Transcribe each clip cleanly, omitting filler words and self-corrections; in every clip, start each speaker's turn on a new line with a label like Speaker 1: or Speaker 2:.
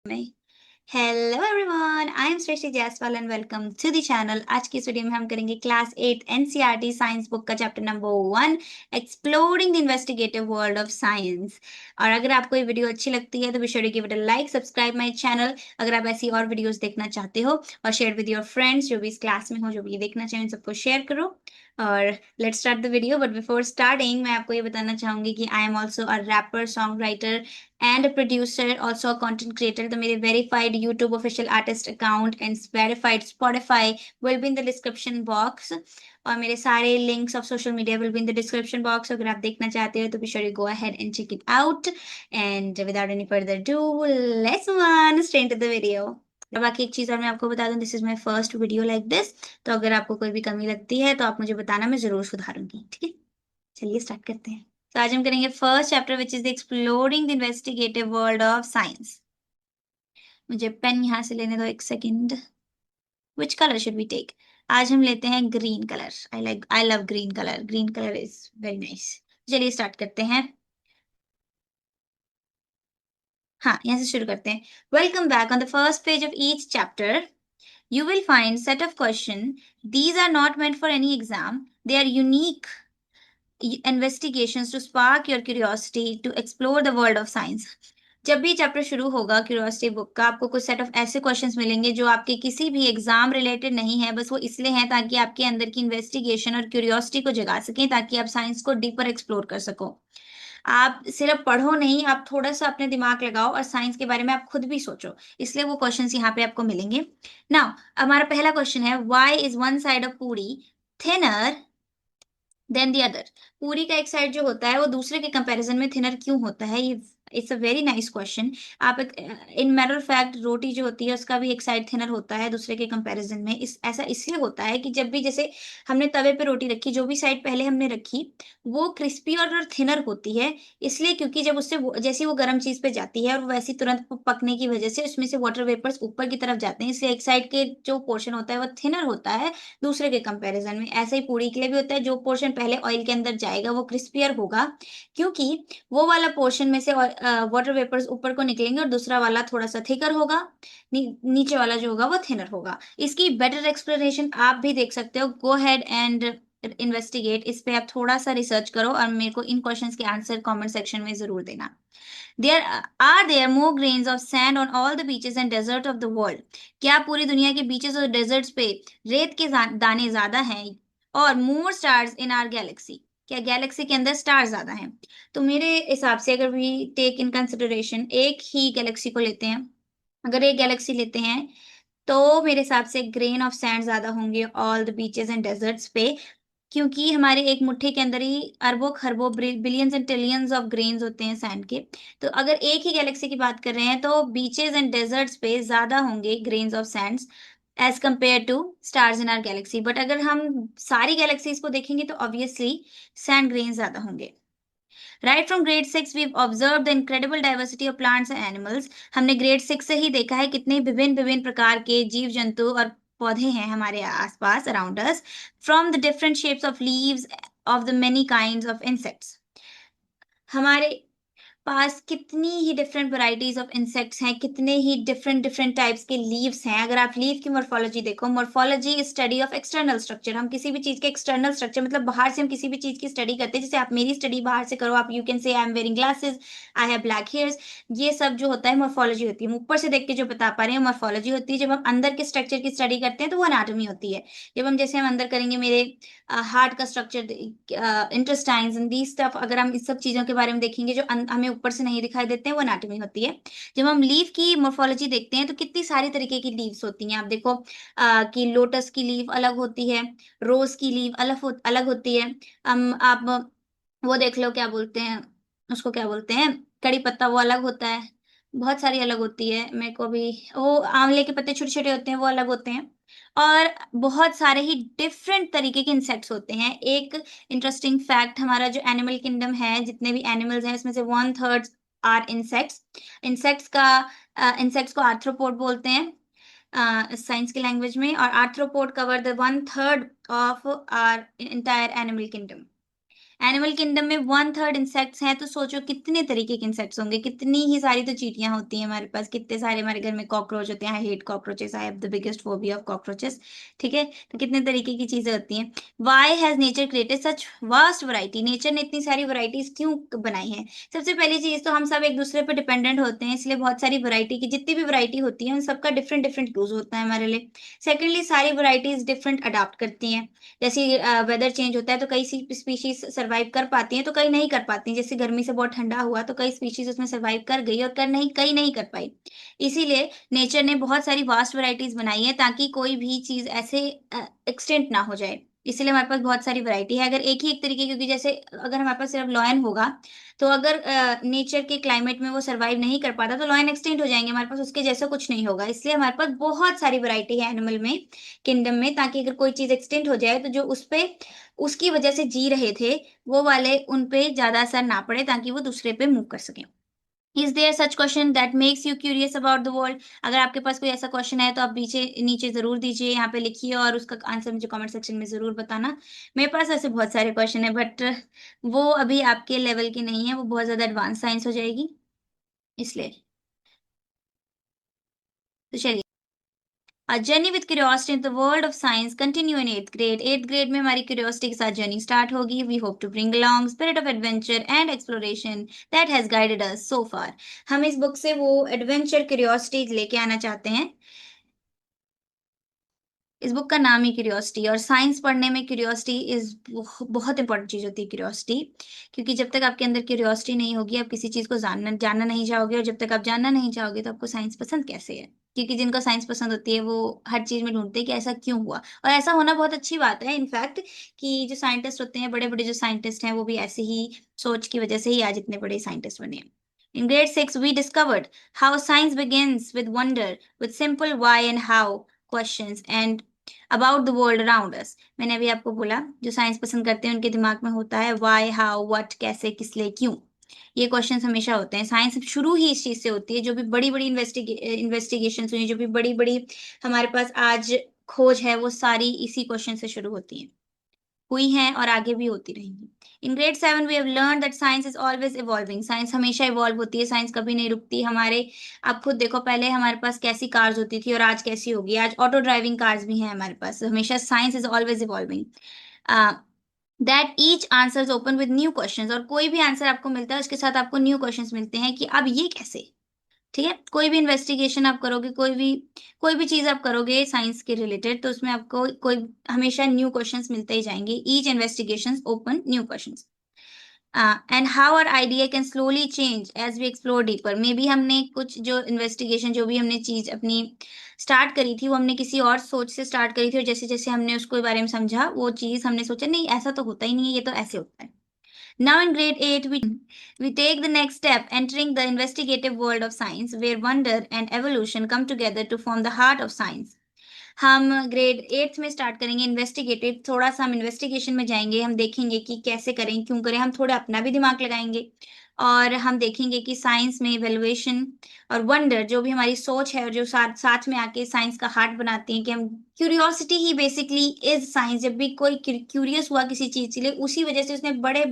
Speaker 1: में hello everyone, I am Srishti Jaiswal and welcome to the channel. आज की इस वीडियो में हम करेंगे क्लास 8 एनसीईआरटी साइंस बुक का chapter number 1, exploring the investigative world of science. और अगर आपको ये वीडियो अच्छी लगती है तो be sure to give it a like, subscribe my channel अगर आप ऐसी और वीडियोस देखना चाहते हो, और शेयर विद योर फ्रेंड्स जो भी इस क्लास में हो, जो भी ये देखना चाहें, उन सबको शेयर करो। और let's start the video. But before starting मैं आपको ये बताना चाहूंगी कि I am also a rapper, song writer and a producer, also a content creator. तो मेरे verified YouTube official artist account and verified Spotify will be in the description box. और मेरे सारे links of social media will be in the description box. अगर आप देखना चाहते हो तो be sure you go ahead and check it out. And without any further ado, let's move on straight into the video. और बाकी एक चीज़ और मैं आपको बता दूं, this is my first video like this. तो अगर आपको कोई भी कमी लगती है तो आप मुझे बताना, मैं जरूर सुधारूंगी। ठीक है, चलिए स्टार्ट करते हैं। तो आज हम करेंगे first chapter which is the exploring the investigative world of science. मुझे पेन यहाँ से लेने दो, एक second. Which colour should we take? आज हम लेते हैं green colour. I love green colour. Green colour is very nice. चलिए स्टार्ट करते हैं। हाँ, यहाँ से शुरू करते हैं। Welcome back. On the first page of each chapter you will find set of question. These are not meant for any exam. They are unique investigations to spark your curiosity to explore the world of science. जब भी chapter शुरू होगा curiosity book का, आपको कुछ set of ऐसे questions मिलेंगे जो आपके किसी भी एग्जाम रिलेटेड नहीं है, बस वो इसलिए हैं ताकि आपके अंदर की इन्वेस्टिगेशन और क्यूरियोसिटी को जगा सकें, ताकि आप साइंस को डीपर एक्सप्लोर कर सको। आप सिर्फ पढ़ो नहीं, आप थोड़ा सा अपने दिमाग लगाओ और साइंस के बारे में आप खुद भी सोचो, इसलिए वो क्वेश्चंस यहाँ पे आपको मिलेंगे। नाउ हमारा पहला क्वेश्चन है, why is one side of पूरी थिनर देन दी अदर? पूरी का एक साइड जो होता है वो दूसरे के कंपैरिजन में थिनर क्यों होता है? ये it's a very nice question. आप इन मैटर ऑफ फैक्ट, रोटी जो होती है उसका भी एक साइड थिनर होता है दूसरे के कंपैरिजन में। इस ऐसा इसलिए होता है कि जब भी जैसे हमने तवे पे रोटी रखी, जो भी साइड पहले हमने रखी वो क्रिस्पी और थिनर होती है, इसलिए क्योंकि जब उससे जैसे वो गर्म चीज पे जाती है और वैसी तुरंत पकने की वजह से उसमें से वाटर वेपर्स ऊपर की तरफ जाते हैं, इसलिए एक साइड के जो पोर्शन होता है वो थिनर होता है दूसरे के कंपैरिजन में। ऐसा ही पूरी के लिए भी होता है, जो पोर्शन पहले ऑयल के अंदर जाएगा वो क्रिस्पियर होगा, क्योंकि वो वाला पोर्शन में से वाटर वेपर्स ऊपर को निकलेंगे और दूसरा वाला थोड़ा सा थिकर होगा, नीचे वाला जो होगा वो थिनर होगा। इसकी बेटर एक्सप्लेनेशन आप भी देख सकते हो। गो हेड एंड इन्वेस्टिगेट, इस पे आप थोड़ा सा रिसर्च करो और मेरे को इन क्वेश्चंस के आंसर कमेंट सेक्शन में जरूर देना। There are there more grains of sand on all the beaches and desert of the world? क्या पूरी दुनिया के बीचेस और डेजर्ट्स पे रेत के दाने ज्यादा हैं? और more stars in our galaxy? क्या गैलेक्सी के अंदर स्टार ज्यादा हैं? तो मेरे हिसाब से अगर भी टेक इन कंसिडरेशन एक ही गैलेक्सी को लेते हैं, अगर एक गैलेक्सी लेते हैं तो मेरे हिसाब से ग्रेन ऑफ सैंड ज्यादा होंगे all the beaches and deserts पे, क्योंकि हमारे एक मुट्ठी के अंदर ही अरबों खरबों billions and trillions of grains होते हैं सैंड के। तो अगर एक ही गैलेक्सी की बात कर रहे हैं तो बीचेस एंड डेजर्ट्स पे ज्यादा होंगे grains of sands as compare to stars in our galaxy. But अगर हम सारी गैलेक्सीज को देखेंगे तो ऑब्वियसली सैंड ग्रेन्स ज्यादा होंगे। Right from grade 6 we observe the incredible diversity of plants and animals. हमने ग्रेड 6 से ही देखा है कितने विभिन्न विभिन्न प्रकार के जीव जंतु और पौधे हैं हमारे आसपास, around us, from the different shapes of leaves of the many kinds of insects. हमारे पास कितनी ही डिफरेंट वैरायटीज ऑफ इंसेक्ट्स हैं, कितने ही डिफरेंट डिफरेंट टाइप्स के लीव्स हैं। अगर आप लीव की मॉर्फोलॉजी देखो, morphology is study of external structure. हम किसी भी चीज के एक्सटर्नल स्ट्रक्चर, मतलब बाहर से हम किसी भी चीज की स्टडी करते हैं, जैसे आप मेरी स्टडी बाहर से करो, आप you can say I am wearing glasses, I have black hairs. ये सब जो होता है मॉर्फोलॉजी होती है। हम ऊपर से देख के जो बता पा रहे हैं मॉर्फोलॉजी होती है। जब हम अंदर के स्ट्रक्चर की स्टडी करते हैं तो वो एनाटॉमी होती है। जब हम जैसे हम अंदर करेंगे मेरे हार्ट का structure, intestines and the stuff, अगर हम इस सब चीजों के बारे में देखेंगे जो हमें ऊपर से नहीं दिखाई देते हैं, वो एनाटॉमी होती है। जब हम लीफ की मोर्फोलॉजी देखते हैं तो कितनी सारी तरीके की लीव्स होती हैं। आप देखो कि लोटस की लीफ अलग होती है, रोज की लीफ अलग होती है। आप वो देख लो, क्या बोलते हैं उसको, क्या बोलते हैं, कड़ी पत्ता, वो अलग होता है। बहुत सारी अलग होती है। मेरे को भी वो आंवले के पत्ते छोटे छोटे होते हैं, वो अलग होते हैं। और बहुत सारे ही डिफरेंट तरीके के इंसेक्ट्स होते हैं। एक इंटरेस्टिंग फैक्ट, हमारा जो एनिमल किंगडम है, जितने भी एनिमल्स हैं उसमें से 1/3 आर इंसेक्ट्स। इंसेक्ट्स को आर्थ्रोपोड बोलते हैं साइंस की लैंग्वेज में, और arthropod cover the 1/3 of our entire animal kingdom. Animal kingdom में 1/3 इंसेक्ट्स हैं, तो सोचो कितने तरीके के इंसेक्ट्स होंगे, कितनी ही सारी तो चींटियां होती हैं हमारे पास, कितने सारे हमारे घर में कॉकरोच होते हैं। I hate cockroaches, I have the biggest phobia of cockroaches. ठीक है, तो कितने तरीके की चीजें होती हैं। Why has nature created such vast variety, nature ने इतनी सारी वैरायटीज क्यों बनाई है? सबसे पहली चीज तो हम सब एक दूसरे पर डिपेंडेंट होते हैं, इसलिए बहुत सारी वैरायटी की जितनी भी वैरायटी होती है उन सबका डिफरेंट डिफरेंट यूज होता है हमारे लिए। सेकेंडली, सारी वैरायटीज डिफरेंट अडाप्ट करती हैं। जैसे वेदर चेंज होता है तो कई स्पीशीज सरवाइव कर पाती हैं, तो कई नहीं कर पाती हैं। जैसे गर्मी से बहुत ठंडा हुआ तो कई स्पीशीज उसमें सरवाइव कर गई और कर नहीं कई नहीं कर पाई। इसीलिए नेचर ने बहुत सारी वास्ट वैरायटीज बनाई है ताकि कोई भी चीज ऐसे एक्सटेंट ना हो जाए। इसीलिए हमारे पास बहुत सारी वैरायटी है। अगर एक ही एक तरीके, क्योंकि जैसे अगर हमारे पास सिर्फ लॉयन होगा, तो अगर नेचर के क्लाइमेट में वो सरवाइव नहीं कर पाता तो लॉयन एक्सटेंट हो जाएंगे, हमारे पास उसके जैसा कुछ नहीं होगा। इसलिए हमारे पास बहुत सारी वैरायटी है एनिमल में, किंगडम में, ताकि अगर कोई चीज एक्सटेंट हो जाए तो जो उस पे उसकी वजह से जी रहे थे वो वाले उन पे ज्यादा असर ना पड़े, ताकि वो दूसरे पे मूव कर सके। Is there such question that makes you curious about the world? अगर आपके पास कोई ऐसा क्वेश्चन है तो आप नीचे नीचे जरूर दीजिए, यहाँ पे लिखिए और उसका आंसर मुझे कमेंट सेक्शन में जरूर बताना। मेरे पास ऐसे बहुत सारे क्वेश्चन है, बट वो अभी आपके लेवल के नहीं है, वो बहुत ज्यादा एडवांस साइंस हो जाएगी, इसलिए। तो चलिए, A journey with curiosity in the world of science continue in 8th grade. 8th grade में हमारी curiosity के साथ journey start होगी. We hope to bring along spirit of adventure and exploration that has guided us so far. हम इस book से वो adventure curiosity लेके आना चाहते हैं। इस बुक का नाम ही क्यूरियोसिटी, और साइंस पढ़ने में क्यूरियोसिटी इज बहुत इंपॉर्टेंट चीज होती है क्यूरियोसिटी। क्योंकि जब तक आपके अंदर क्यूरियोसिटी नहीं होगी आप किसी चीज को जानना जानना नहीं चाहोगे, और जब तक आप जानना नहीं चाहोगे तो आपको साइंस पसंद कैसे है? क्योंकि जिनको साइंस पसंद होती है वो हर चीज में ढूंढते हैं कि ऐसा क्यों हुआ, और ऐसा होना बहुत अच्छी बात है इनफैक्ट। कि जो साइंटिस्ट होते हैं, बड़े बड़े जो साइंटिस्ट हैं, वो भी ऐसे ही सोच की वजह से ही आज इतने बड़े साइंटिस्ट बने हैं। In grade 6, we discovered how science begins with wonder, with simple why and how questions, and about the world around us. मैंने अभी आपको बोला, जो साइंस पसंद करते हैं उनके दिमाग में होता है व्हाई, हाउ, व्हाट, कैसे, किस लिए, क्यों। ये क्वेश्चंस हमेशा होते हैं। साइंस शुरू ही इस चीज से होती है। जो भी बड़ी बड़ी इन्वेस्टिगेशन हुई, जो भी बड़ी बड़ी हमारे पास आज खोज है, वो सारी इसी क्वेश्चन से शुरू होती है, हुई हैं और आगे भी होती रहेंगी। In grade 7 we have learn that science is always evolving. Science हमेशा इवॉल्व होती है, साइंस कभी नहीं रुकती। हमारे आप खुद देखो, पहले हमारे पास कैसी कार्स होती थी और आज कैसी होगी। आज ऑटो ड्राइविंग कार्स भी हैं हमारे पास। हमेशा science is always evolving. That each answers open with new questions, और कोई भी आंसर आपको मिलता है उसके साथ आपको न्यू क्वेश्चंस मिलते हैं कि अब ये कैसे। ठीक है, कोई भी इन्वेस्टिगेशन आप करोगे, कोई भी चीज आप करोगे साइंस के रिलेटेड, तो उसमें आपको कोई हमेशा न्यू क्वेश्चंस मिलते ही जाएंगे। Each investigation open new questions. And how our idea can slowly change as we explore deeper. Maybe हमने कुछ जो इन्वेस्टिगेशन, जो भी हमने चीज अपनी स्टार्ट करी थी, वो हमने किसी और सोच से स्टार्ट करी थी, और जैसे जैसे हमने उसको बारे में समझा, वो चीज हमने सोचा नहीं ऐसा तो होता ही नहीं है, ये तो ऐसे होता है। Now in grade 8, we take the next step, entering the investigative world of science, where wonder and evolution come together to form the heart of science. हम ग्रेड 8th में स्टार्ट करेंगे इन्वेस्टिगेटिव। थोड़ा सा हम इन्वेस्टिगेशन में जाएंगे, हम देखेंगे कि कैसे करें, क्यों करें, हम थोड़ा अपना भी दिमाग लगाएंगे। और हम देखेंगे कि साइंस में इवेल्युएशन और वंडर, जो भी हमारी सोच है और जो साथ साथ में आके साइंस का हार्ट बनाती हैं, कि हम curiosity he basically is science. जब भी कोई क्यूरियस हुआ किसी चीज के लिए, उसी वजह से उसने बड़ी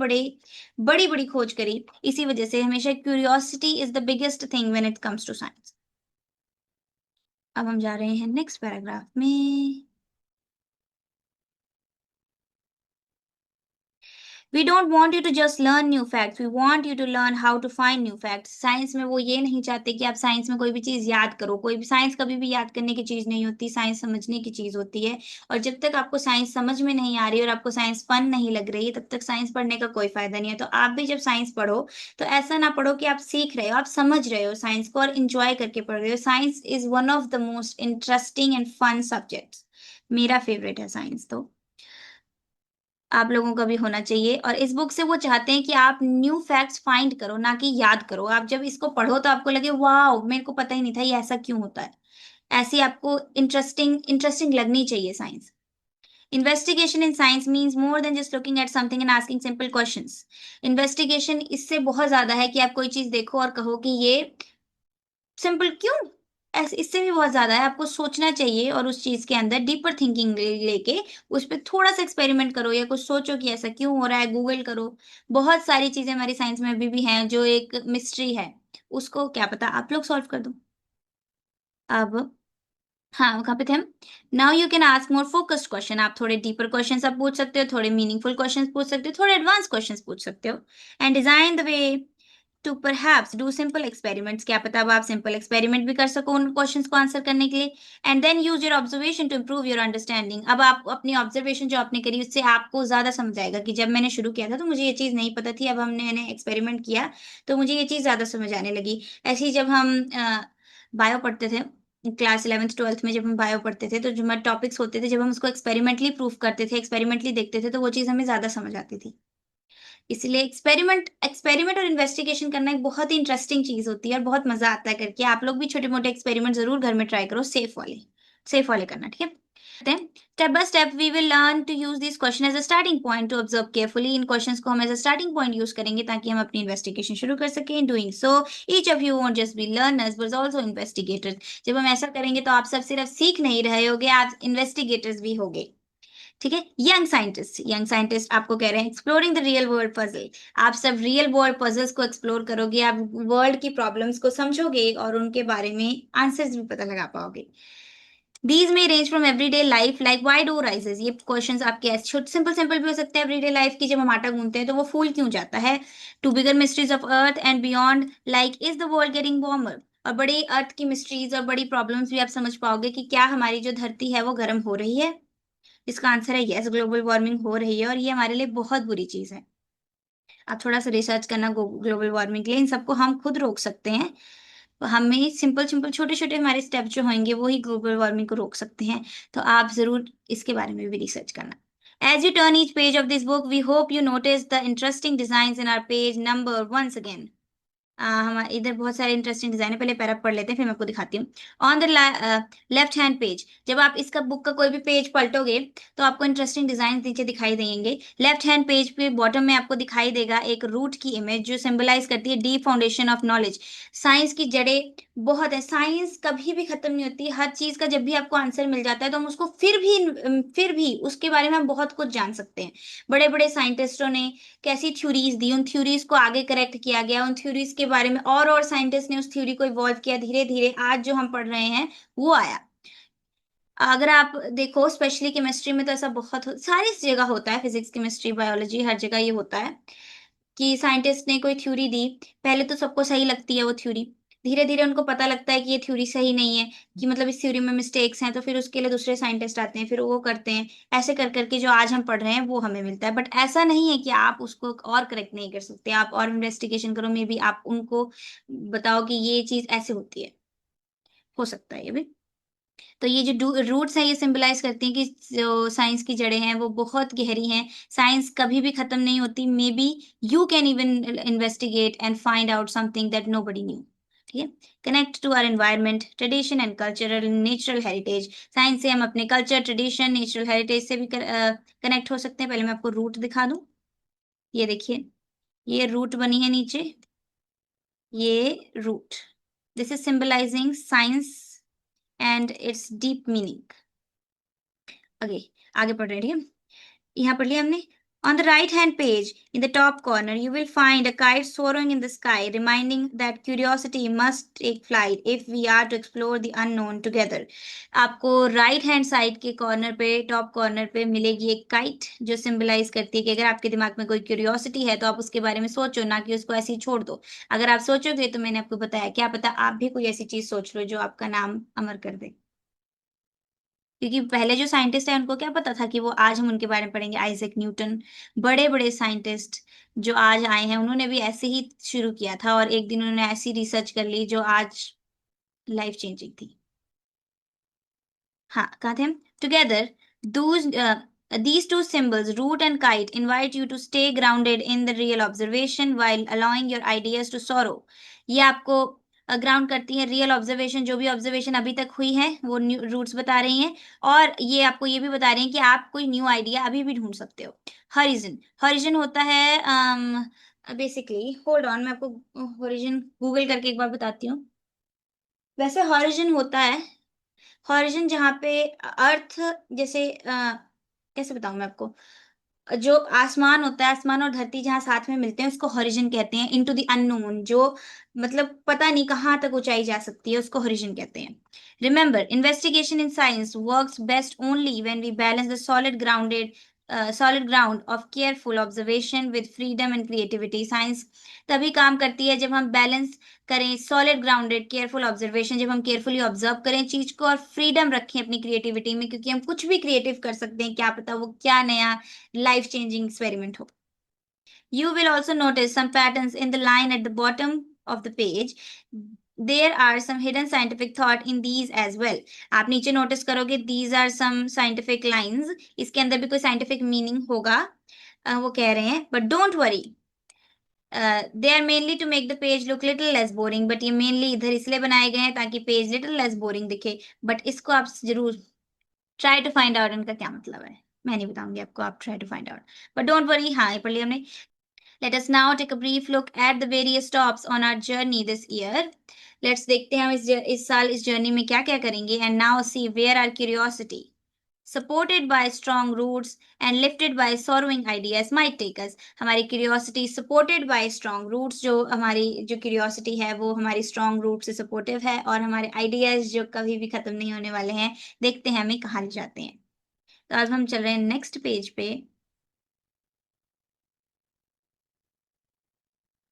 Speaker 1: बड़ी खोज करी। इसी वजह से हमेशा curiosity is the biggest thing when it comes to science. अब हम जा रहे हैं नेक्स्ट पैराग्राफ में। We don't want you to just learn new facts. We want you to learn how to find new facts. Science में वो ये नहीं चाहते कि आप साइंस में कोई भी चीज़ याद करो। कोई भी साइंस कभी भी याद करने की चीज़ नहीं होती, साइंस समझने की चीज़ होती है। और जब तक आपको साइंस समझ में नहीं आ रही और आपको साइंस फन नहीं लग रही है, तब तक साइंस पढ़ने का कोई फायदा नहीं है। तो आप भी जब साइंस पढ़ो तो ऐसा ना पढ़ो कि आप सीख रहे हो, आप समझ रहे हो साइंस को और इंजॉय करके पढ़ रहे हो। Science is one of the most interesting and fun subjects. मेरा फेवरेट है साइंस तो, आप लोगों का भी होना चाहिए। और इस बुक से वो चाहते हैं कि आप न्यू फैक्ट्स फाइंड करो, ना कि याद करो। आप जब इसको पढ़ो तो आपको लगे वाओ, मेरे को पता ही नहीं था ये ऐसा क्यों होता है। ऐसी आपको इंटरेस्टिंग इंटरेस्टिंग लगनी चाहिए science. Investigation in science means more than just looking at something and asking simple questions. Investigation इससे बहुत ज्यादा है कि आप कोई चीज देखो और कहो कि ये सिंपल क्यों, इससे भी बहुत ज़्यादा है, आपको सोचना चाहिए और उस चीज़ के अंदर डीपर थिंकिंग लेके उस पे थोड़ा-सा एक्सपेरिमेंट करो या कुछ सोचो कि ऐसा क्यों हो रहा है, गूगल करो। बहुत सारी चीज़ें हमारी साइंस में अभी भी हैं जो एक मिस्ट्री है, उसको क्या पता आप लोग सॉल्व कर दो। अब हाँ, कहाँ पे थे हम? Now you can ask more focused question, आप थोड़े डीपर क्वेश्चन्स आप पूछ सकते हो, थोड़े मीनिंगफुल क्वेश्चन्स पूछ सकते हो, थोड़े एडवांस क्वेश्चन्स पूछ सकते हो। And design the way to perhaps do simple experiments, क्या पता अब आप सिंपल एक्सपेरिमेंट भी कर सको उन क्वेश्चंस को आंसर करने के लिए। And then use your observation to improve your understanding, अब आप अपनी ऑब्जर्वेशन जो आपने करी उससे आपको ज्यादा समझ आएगा कि जब मैंने शुरू किया था तो मुझे ये चीज नहीं पता थी, अब मैंने एक्सपेरिमेंट किया तो मुझे ये चीज ज्यादा समझ आने लगी। ऐसे ही जब हम बायो पढ़ते थे क्लास 11th 12th में, जब हम बायो पढ़ते थे तो जो हमारे टॉपिक्स होते थे जब हम उसको एक्सपेरिमेंटली प्रूफ करते थे, एक्सपेरिमेंटली देखते थे तो वो चीज़ हमें ज़्यादा समझ आती थी। इसलिए एक्सपेरिमेंट एक्सपेरिमेंट और इन्वेस्टिगेशन करना एक बहुत ही इंटरेस्टिंग चीज़ होती है और बहुत मज़ा आता है करके। आप लोग भी छोटे-मोटे एक्सपेरिमेंट ज़रूर घर में ट्राई करो, सेफ वाले करना, ठीक है? Step by step we will learn to use this question as a starting point to observe carefully, इन क्वेश्चंस को हम as a starting point use करेंगे ताकि हम अपनी इन्वेस्टिगेशन शुरू कर सकें। In doing so each of you won't just be learners but also investigators, जब हम ऐसा करेंगे तो आप सब सिर्फ सीख नहीं रहे होगे, आप इन्वेस्टिगेटर्स भी होगे। ठीक है? यंग साइंटिस्ट आपको कह रहे हैं exploring the real world puzzle, आप सब रियल वर्ल्ड पजल्स को एक्सप्लोर करोगे, आप वर्ल्ड की प्रॉब्लम्स को समझोगे और उनके बारे में आंसर्स भी पता लगा पाओगे। दीज में range from everyday life like why do rises, ये क्वेश्चंस आपके ऐसे छोटे सिंपल सिंपल भी हो सकते हैं एवरीडे लाइफ की, जब हम आटा गूंथते हैं तो वो फूल क्यों जाता है, to bigger mysteries of earth and beyond like is the world getting warmer, और बड़ी अर्थ की मिस्ट्रीज और बड़ी प्रॉब्लम्स भी आप समझ पाओगे कि क्या हमारी जो धरती है वो गर्म हो रही है। इसका आंसर है यस, ग्लोबल वार्मिंग हो रही है और ये हमारे लिए बहुत बुरी चीज़ है। आप थोड़ा-सा रिसर्च करना ग्लोबल वार्मिंग के लिए, इन सबको हम खुद रोक सकते हैं। हमें सिंपल-सिंपल छोटे-छोटे हमारे स्टेप जो होंगे वो ही ग्लोबल वार्मिंग को रोक सकते हैं। तो आप ज़रूर इसके बारे में भी रिसर्च करना। As you turn each page of this book, we hope you notice the interesting designs in our page number once again. हमारे इधर बहुत सारे इंटरेस्टिंग डिज़ाइन है, पहले पैरा पढ़ लेते हैं, फिर मैं आपको दिखाती हूँ। On the left hand page, जब आप इसका बुक का कोई भी पेज पलटोगे, तो आपको इंटरेस्टिंग डिज़ाइन नीचे दिखाई देंगे। लेफ्ट हैंड पेज पे बॉटम में आपको दिखाई देगा एक रूट की इमेज जो सिंबलाइज़ करती है deep foundation of knowledge. Science की जड़ें बहुत है, साइंस कभी भी खत्म नहीं होती, हर चीज़ का जब भी आपको आंसर मिल जाता है, तो हम उसको फिर भी उसके बारे में हम बहुत कुछ जान सकते हैं। बड़े-बड़े साइंटिस्टों ने कैसी थ्योरीज़ दी, उन थ्योरीज़ को आगे करेक्ट किया गया, उन थ्योरीज़ के बारे में और साइंटिस्ट ने उस थ्योरी को इवॉल्व किया, धीरे-धीरे आज जो हम पढ़ रहे हैं, वो आया। अगर आप देखो स्पेशली केमिस्ट्री में तो ऐसा बहुत हो सारी जगह होता है, फिज़िक्स, केमिस्ट्री, बायोलॉजी हर जगह ये होता है कि साइंटिस्ट ने कोई थ्योरी दी, पहले तो सबको सही लगती है वो थ्योरी, धीरे-धीरे उनको पता लगता है कि ये थ्योरी सही नहीं है, कि मतलब इस थ्योरी में मिस्टेक्स हैं, तो फिर उसके लिए दूसरे साइंटिस्ट आते हैं, फिर वो करते हैं। ऐसे कर के जो आज हम पढ़ रहे हैं, वो हमें मिलता है। बट ऐसा नहीं है कि आप उसको और करेक्ट नहीं कर सकते, आप और इन्वेस्टिगेशन करो, मेबी आप उनको बताओ कि ये चीज़ ऐसे होती है, हो सकता है ये भी। तो ये जो रूट्स हैं ये सिंबलाइज़ करती हैं कि जो साइंस की जड़ें हैं वो बहुत गहरी हैं। साइंस कभी भी खत्म नहीं होती। Maybe you can even investigate and find out something that nobody knew. ठीक है? Connect to our environment, tradition and cultural natural heritage. Science से हम अपने कल्चर, ट्रेडिशन, नेचुरल हेरिटेज से भी कनेक्ट हो सकते हैं। पहले मैं आपको रूट दिखा दूँ। ये देखिए, ये रूट बनी है नीचे, ये root. This is symbolising science and its deep meaning. Okay, आगे पढ़ रहे हैं, ठीक है? यहाँ पढ़ लिया हमने। On the right hand page, in the top corner, you will find a kite soaring in the sky, reminding that curiosity must take flight if we are to explore the unknown together. आपको right hand side के corner पे, top corner पे मिलेगी एक kite जो symbolize करती है कि अगर आपके दिमाग में कोई क्यूरियोसिटी है तो आप उसके बारे में सोचो, ना कि उसको ऐसे ही छोड़ दो। अगर आप सोचोगे तो मैंने आपको बताया, क्या पता आप भी कोई ऐसी चीज सोच लो जो आपका नाम अमर कर दे। क्योंकि पहले जो साइंटिस्ट हैं उनको क्या पता था कि वो आज हम उनके बारे में पढ़ेंगे, आइज़ैक न्यूटन, बड़े-बड़े साइंटिस्ट जो आज आए हैं, उन्होंने भी ऐसे ही शुरू किया था और एक दिन उन्होंने ऐसी रिसर्च कर ली जो आज लाइफ चेंजिंग थी। हाँ, कहाँ थे हम? Together those these two symbols, root and kite, invite you to stay grounded in the real observation while allowing your ideas to soar. ये आपको ग्राउंड करती है रियल ऑब्जर्वेशन, जो भी ऑब्जर्वेशन अभी तक हुई है, वो न्यू रूट्स बता रही हैं और ये आपको ये भी बता रही हैं कि आप कोई न्यू आइडिया अभी भी ढूँढ सकते हो। हॉरिज़न, हॉरिज़न होता है बेसिकली होल्ड ऑन मैं आपको हॉरिज़न गूगल करके एक बार बताती हूँ। वैसे हॉरिजन होता है, हॉरिजन जहाँ पे अर्थ, जैसे कैसे बताऊँ मैं आपको? जो आसमान होता है, आसमान और धरती जहाँ साथ में मिलते हैं, उसको हॉरिजन कहते हैं। इनटू द अननोन, जो मतलब पता नहीं कहाँ तक ऊँचाई जा सकती है, उसको हॉरिजन कहते हैं। Remember, investigation in science works best only when we balance the solid ground of careful observation with freedom and creativity. Science तभी काम करती है जब हम बैलेंस करें सॉलिड ग्राउंडेड केयरफुल ऑब्जर्वेशन, जब हम केयरफुली ऑब्जर्व करें चीज को और फ्रीडम रखें अपनी क्रिएटिविटी में, क्योंकि हम कुछ भी क्रिएटिव कर सकते हैं, क्या पता वो क्या नया लाइफ changing experiment हो। You will also notice some patterns in the line at the bottom of the page. There are some hidden scientific thought in these as well. आप नीचे notice करोगे these are some scientific lines. इसके अंदर भी कोई scientific meaning होगा, वो कह रहे हैं, but don't worry. They are mainly to make the page look little less boring, but ये mainly इधर इसलिए बनाए गए हैं ताकि पेज little less boring दिखे, but इसको आप जरूर ट्राई टू फाइंड आउट इनका क्या मतलब है। मैं नहीं बताऊंगी आपको, आप try to find out, but don't worry. हाँ, ये पढ़ लिया हमने। Let us now take a brief look at the various stops on our journey this year. Let's देखते हैं हम इस साल इस जर्नी में क्या क्या करेंगे। And now see where our curiosity supported by strong roots and lifted by soaring ideas might take us। हमारी curiosity supported by strong roots, जो हमारी जो curiosity है वो हमारी strong root से supportive है, और हमारे ideas जो कभी भी खत्म नहीं होने वाले हैं, देखते हैं हमें कहाँ ले जाते हैं। तो आज हम चल रहे हैं नेक्स्ट पेज पे।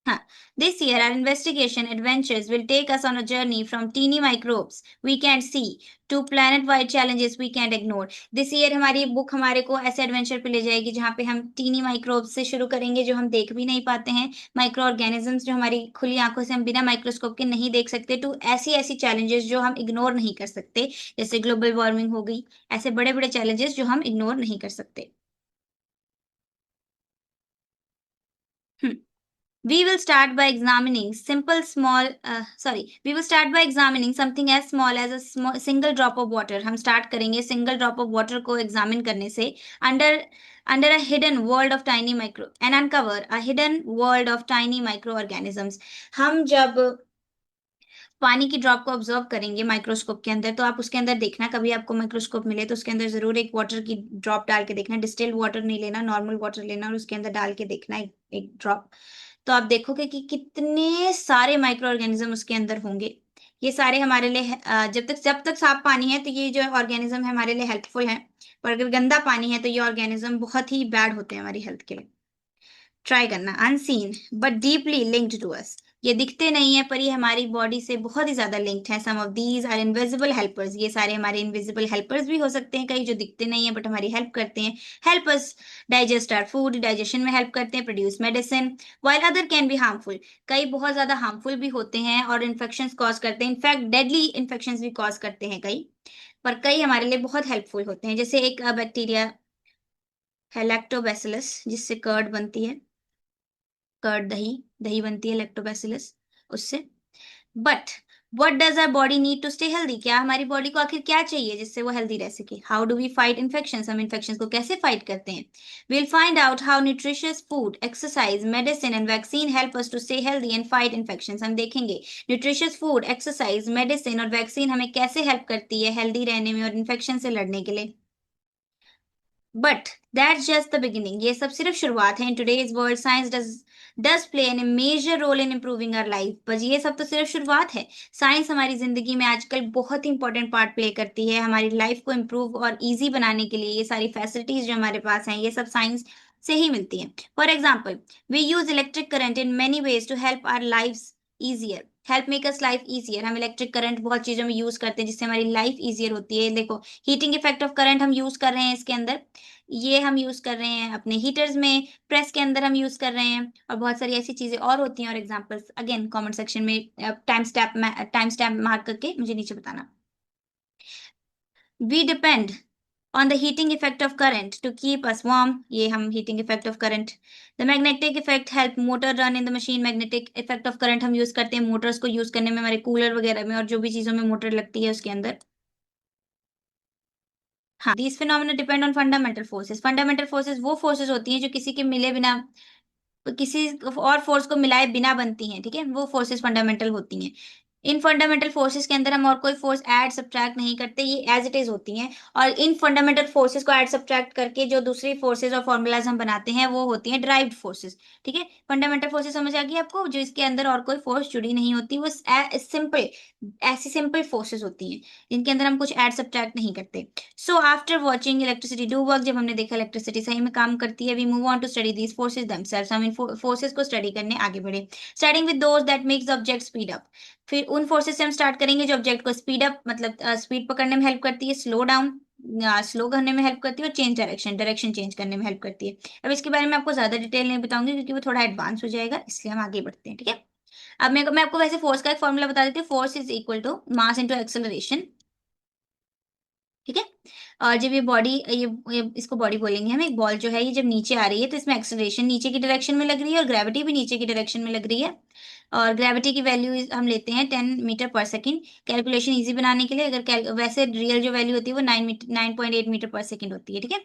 Speaker 1: हाँ, this year our investigation adventures will take us on a journey from teeny microbes we can't see to planet-wide challenges we can't ignore। This year हमारी बुक हमारे को ऐसे एडवेंचर पे ले जाएगी जहाँ पे हम टीनी माइक्रोब्स से शुरू करेंगे, जो हम देख भी नहीं पाते हैं, माइक्रो ऑर्गेनिजम्स जो हमारी खुली आंखों से हम बिना माइक्रोस्कोप के नहीं देख सकते, टू ऐसी ऐसी चैलेंजेस जो हम इग्नोर नहीं कर सकते, जैसे ग्लोबल वार्मिंग हो गई, ऐसे बड़े बड़े चैलेंजेस जो हम इग्नोर नहीं कर सकते। We will start by examining we will start by examining something as small as a single drop of water। हम start करेंगे single drop of water को examine करने से, under under a hidden world of tiny micro and uncover a hidden world of tiny microorganisms। हम जब पानी की drop को ऑब्जर्व करेंगे माइक्रोस्कोप के अंदर, तो आप उसके अंदर देखना, कभी आपको माइक्रोस्कोप मिले तो उसके अंदर जरूर एक वाटर की ड्रॉप डाल के देखना, डिस्टिल्ड वाटर नहीं लेना, नॉर्मल वाटर लेना और उसके अंदर डाल के देखना एक ड्रॉप। तो आप देखोगे कि कितने सारे माइक्रो ऑर्गेनिज्म उसके अंदर होंगे। ये सारे हमारे लिए जब तक साफ पानी है तो ये जो ऑर्गेनिज्म है हमारे लिए हेल्पफुल है, पर अगर गंदा पानी है तो ये ऑर्गेनिज्म बहुत ही बैड होते हैं हमारी हेल्थ के लिए। ट्राई करना, unseen but deeply linked to us. ये दिखते नहीं है पर ये हमारी बॉडी से बहुत ही ज्यादा लिंक्ड है। Some of these are invisible helpers. ये सारे हमारे इनविजिबल हेल्पर्स भी हो सकते हैं, कई जो दिखते नहीं है बट हमारी हेल्प करते हैं। Help us digest our food, digestion में हेल्प करते हैं। Produce medicine while other can be harmful. कई बहुत ज्यादा हार्मफुल भी होते हैं और इन्फेक्शन कॉज करते हैं, इनफैक्ट डेडली इन्फेक्शन भी कॉज करते हैं कई, पर कई हमारे लिए बहुत हेल्पफुल होते हैं। जैसे एक बैक्टीरिया है लैक्टोबैसिलस, जिससे कर्ड बनती है, कर्ड दही, दही बनती है लैक्टोबैसिलस उससे। But what does our body need to stay healthy? क्या हमारी बॉडी को आखिर क्या चाहिए जिससे वो हेल्दी रह सके? How do we fight infections? हम इन्फेक्शंस को कैसे फाइट करते हैं? Will find out how nutritious food, exercise, medicine and vaccine help us to stay healthy and fight infections. हम देखेंगे न्यूट्रिशियस फूड, एक्सरसाइज, मेडिसिन और वैक्सीन हमें कैसे हेल्प करती है हेल्दी रहने में और इन्फेक्शन से लड़ने के लिए। But that's just the beginning. ये सब सिर्फ शुरुआत है। In today's world science does play an major role in improving our life. बस ये सब तो सिर्फ शुरुआत है। साइंस हमारी जिंदगी में आजकल बहुत ही इंपॉर्टेंट पार्ट प्ले करती है। हमारी लाइफ को इम्प्रूव और इजी बनाने के लिए ये सारी फैसिलिटीज जो हमारे पास हैं, ये सब साइंस से ही मिलती हैं। For example, we use electric current in many ways to help our life easier, help make us life easier. हम इलेक्ट्रिक करंट बहुत चीजों में यूज करते हैं जिससे हमारी लाइफ ईजियर होती है। देखो, हीटिंग इफेक्ट ऑफ करंट हम यूज कर रहे हैं इसके अंदर, ये हम यूज कर रहे हैं अपने हीटर्स में, प्रेस के अंदर हम यूज कर रहे हैं, और बहुत सारी ऐसी चीजें और होती हैं। और एग्जांपल्स अगेन कमेंट सेक्शन में टाइम स्टैम्प मार्क करके मुझे नीचे बताना। We depend on the heating effect of current to keep us warm। ये हम heating effect of current। the magnetic effect help motor run in the machine। magnetic effect of current हम use करते हैं Motors को use करने में, हमारे cooler वगैरह में और जो भी चीजों में मोटर लगती है उसके अंदर। हाँ, these phenomena depend on fundamental forces। fundamental forces वो forces होती हैं जो किसी के मिले बिना, किसी और फोर्स को मिलाए बिना बनती हैं, ठीक है, वो फोर्सेस फंडामेंटल होती हैं। इन फंडामेंटल फोर्सेस के अंदर हम और कोई फोर्स ऐड सब्ट्रैक्ट नहीं करते, ये एज इट इज होती हैं। और इन फंडामेंटल फोर्सेस को ऐड सब्ट्रैक्ट करके जो दूसरी फोर्सेस और फॉर्मूलाज हम बनाते हैं वो होती हैं ड्राइव्ड फोर्सेस। ठीक है, फंडामेंटल फोर्सेस समझ आ गई आपको, जो इसके अंदर और कोई फोर्स जुड़ी नहीं होती, वो सिंपल, ऐसी सिंपल फोर्सेस होती हैं जिनके अंदर हम कुछ ऐड सब्ट्रैक्ट नहीं करते। So after watching electricity do work, जब हमने देखा इलेक्ट्रिसिटी सही में काम करती है, we move on to study these forces themselves, हम इन फोर्सेस को स्टडी करने आगे बढ़े। Starting with those that makes the object speed up, फिर उन फोर्सेस से हम स्टार्ट करेंगे जो ऑब्जेक्ट को स्पीड अप मतलब स्पीड पकड़ने में हेल्प करती है, स्लो डाउन स्लो करने में हेल्प करती है, और चेंज डायरेक्शन डायरेक्शन चेंज करने में हेल्प करती है। अब इसके बारे में आपको ज्यादा डिटेल नहीं बताऊंगी क्योंकि वो थोड़ा एडवांस हो जाएगा, इसलिए हम आगे बढ़ते हैं। ठीक है, अब मैं आपको वैसे फोर्स का एक फॉर्मूला बता देती हूँ, force is equal to mass into acceleration. ठीक है, और जब ये बॉडी ये इसको बॉडी बोलेंगे हम, एक बॉल जो है ये जब नीचे आ रही है तो इसमें एक्सेलरेशन नीचे की डायरेक्शन में लग रही है और ग्रेविटी भी नीचे की डायरेक्शन में लग रही है। और ग्रेविटी की वैल्यू हम लेते हैं 10 मीटर पर सेकेंड, कैलकुलेशन इजी बनाने के लिए। अगर वैसे रियल जो वैल्यू होती है वो 9.8 मीटर पर सेकेंड होती है। ठीक है,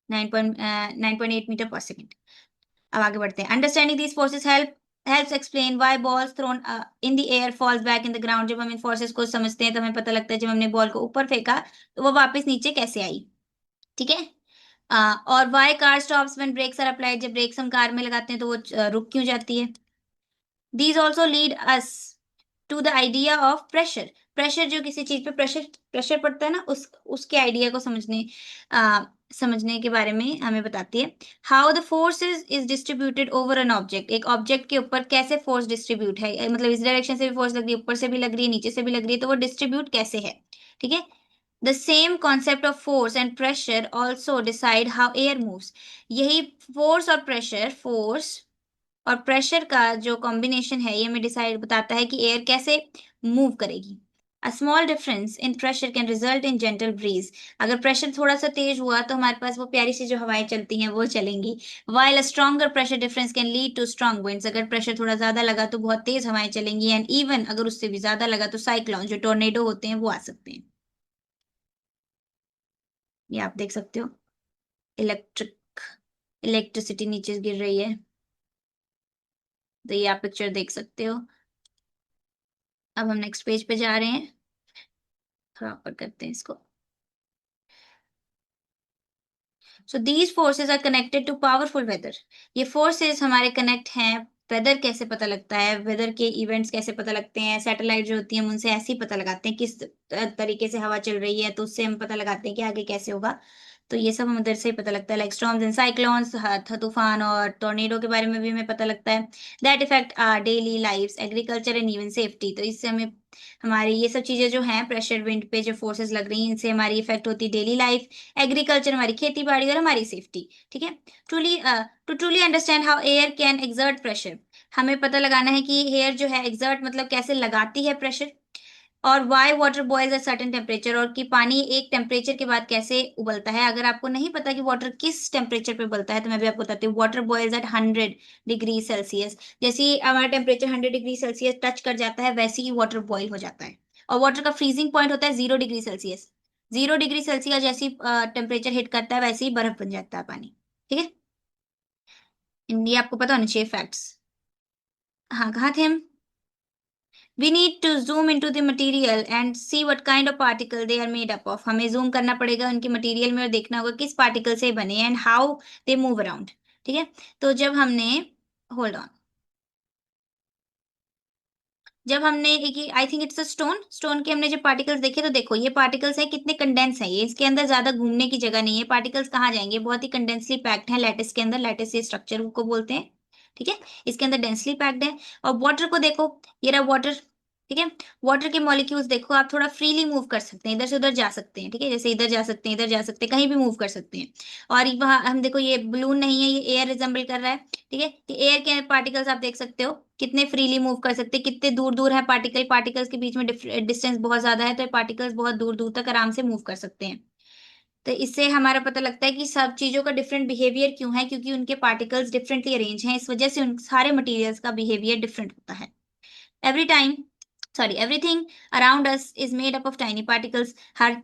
Speaker 1: 9.8 मीटर पर सेकेंड। अब आगे बढ़ते हैं। Understanding these forces helps explain why balls thrown in the air falls back in the ground, जब हम इन फोर्सेस को समझते हैं तो हमें पता लगता है जब हमने बॉल को ऊपर फेंका तो वो वापस नीचे कैसे आई। ठीक है, और why car stops when brakes are applied, जब ब्रेक्स हम कार में लगाते हैं तो वो रुक क्यों जाती है। These also lead us to the idea of pressure, pressure जो किसी चीज पे प्रेशर प्रेशर पड़ता है ना, उसके आइडिया को समझने के बारे में हमें बताती है। How the force is distributed over an object, एक ऑब्जेक्ट के ऊपर कैसे फोर्स डिस्ट्रीब्यूट है, मतलब इस डायरेक्शन से भी फोर्स लग रही है, ऊपर से भी लग रही है, नीचे से भी लग रही है, तो वो डिस्ट्रीब्यूट कैसे है। ठीक है, the same concept of force and pressure also decide how air moves, यही फोर्स और प्रेशर का जो कॉम्बिनेशन है ये हमें डिसाइड बताता है कि एयर कैसे मूव करेगी। A small difference in pressure can result in gentle breeze, अगर प्रेशर थोड़ा सा तेज हुआ तो हमारे पास वो प्यारी सी जो हवाएं चलती हैं वो चलेंगी। While a stronger pressure difference can lead to strong winds, अगर प्रेशर थोड़ा ज्यादा लगा तो बहुत तेज हवाएं चलेंगी। एंड इवन अगर उससे भी ज्यादा लगा तो साइक्लोन जो टोर्नेडो होते हैं वो आ सकते हैं। ये आप देख सकते हो, इलेक्ट्रिक इलेक्ट्रिसिटी नीचे गिर रही है, तो ये आप पिक्चर देख सकते हो। अब हम नेक्स्ट पेज पे जा रहे हैं, थोड़ा ऊपर करते हैं इसको। So these forces are connected to powerful weather, ये फोर्सेस हमारे कनेक्ट हैं। वेदर कैसे पता लगता है, वेदर के इवेंट्स कैसे पता लगते हैं, सैटेलाइट जो होती है हम उनसे ऐसे ही पता लगाते हैं किस तरीके से हवा चल रही है, तो उससे हम पता लगाते हैं कि आगे कैसे होगा। तो ये सब हम उधर से ही पता लगता है, लाइक स्टॉर्म्स एंड साइक्लोन्स, तूफान और टोर्नेडो के बारे में भी हमें पता लगता है। That affect our daily life, agriculture and even safety, तो इससे हमें हमारी ये सब चीजें जो हैं प्रेशर विंड पे जो फोर्सेस लग रही हैं इनसे हमारी इफेक्ट होती है डेली लाइफ, एग्रीकल्चर हमारी खेती बाड़ी और हमारी सेफ्टी। ठीक है, truly to truly understand how air can exert pressure, हमें पता लगाना है कि एयर जो है एक्सर्ट मतलब कैसे लगाती है प्रेशर। और why water boils at certain temperature, और कि पानी एक टेम्परेचर के बाद कैसे उबलता है। अगर आपको नहीं पता कि वाटर किस टेम्परेचर पे उबलता है तो मैं भी आपको बताती हूँ, water boils at 100 degree Celsius, जैसे ही हमारा टेम्परेचर 100 डिग्री सेल्सियस टच कर जाता है वैसे ही वाटर बॉयल हो जाता है। और वाटर का फ्रीजिंग पॉइंट होता है 0 डिग्री सेल्सियस, 0 डिग्री सेल्सियस जैसी टेम्परेचर हिट करता है वैसे ही बर्फ बन जाता है पानी। ठीक है, ये आपको पता होना चाहिए फैक्ट्स। हाँ, कहाँ थे हम। We need to zoom into the material and see what kind of particle they are made up of, हमें zoom करना पड़ेगा उनके मटेरियल में और देखना होगा किस पार्टिकल से बने and how they move around. ठीक है, तो जब हमने, होल्ड ऑन, जब हमने एक, I think it's a stone, stone के हमने जब पार्टिकल्स देखे तो देखो ये पार्टिकल्स है कितने कंडेंस है, ये इसके अंदर ज्यादा घूमने की जगह नहीं है, पार्टिकल्स कहाँ जाएंगे, बहुत ही कंडेंसली पैक्ड है लैटिस के अंदर, लैटिस ये स्ट्रक्चर को बोलते हैं। ठीक है, इसके अंदर डेंसली पैक्ड है। और वाटर को देखो, ये रहा वाटर। ठीक है, वाटर के मॉलिक्यूल्स देखो, आप थोड़ा फ्रीली मूव कर सकते हैं, इधर से उधर जा सकते हैं। ठीक है, जैसे इधर जा सकते हैं, इधर जा सकते हैं, कहीं भी मूव कर सकते हैं। और वहां हम देखो ये बलून नहीं है, ये एयर रिजेंबल कर रहा है। ठीक है, कि एयर के पार्टिकल्स आप देख सकते हो कितने फ्रीली मूव कर सकते हैं, कितने दूर दूर है पार्टिकल, पार्टिकल्स के बीच में डिस्टेंस बहुत ज्यादा है तो ये पार्टिकल्स बहुत दूर दूर तक आराम से मूव कर सकते हैं। तो इससे हमारा पता लगता है कि सब चीजों का डिफरेंट बिहेवियर क्यों है, क्योंकि उनके पार्टिकल्स डिफरेंटली अरेंज हैं, इस वजह से उन सारे मटेरियल्स का बिहेवियर डिफरेंट होता है। Every time, sorry, everything around us is made up of tiny particles, हर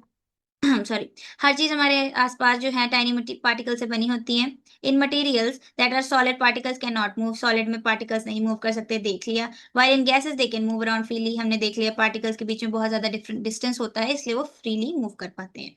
Speaker 1: सॉरी, हर चीज हमारे आसपास जो है टाइनी पार्टिकल से बनी होती है। In materials that are solid particles can not move, solid में पार्टिकल्स नहीं मूव कर सकते, देख लिया। While in gases they can move around freely, हमने देख लिया पार्टिकल्स के बीच में बहुत ज्यादा डिफरेंट डिस्टेंस होता है, इसलिए वो फ्रीली मूव कर पाते हैं।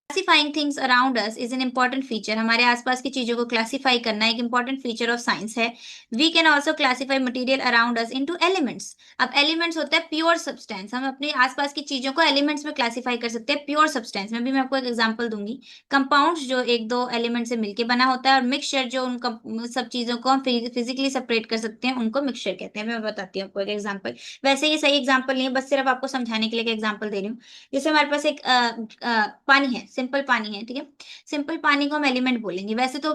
Speaker 1: Classifying things around us is an important feature, हमारे आसपास की चीजों को क्लासिफाई करना एक इंपॉर्टेंट फीचर ऑफ साइंस है। We can also classify material around us into elements. अब एलिमेंट्स होता है प्योर सब्सटेंस, हम अपने आसपास की चीजों को एलिमेंट्स में क्लासिफाई कर सकते हैं, प्योर सब्सटेंस में भी मैं आपको एक एग्जांपल दूंगी। कंपाउंड्स जो एक दो एलिमेंट से मिलकर बना होता है, और मिक्सचर जो उन सब चीजों को हम फिजिकली सेपरेट कर सकते हैं, उनको मिक्सचर कहते हैं। मैं बताती हूँ आपको एक एग्जाम्पल, वैसे ये सही एग्जाम्पल नहीं है, बस सिर्फ आपको समझाने के लिए एक एग्जाम्पल दे रही हूँ। जैसे हमारे पास एक पानी है, सिंपल पानी है, ठीक है। सिंपल पानी को हम एलिमेंट बोलेंगे, वैसे तो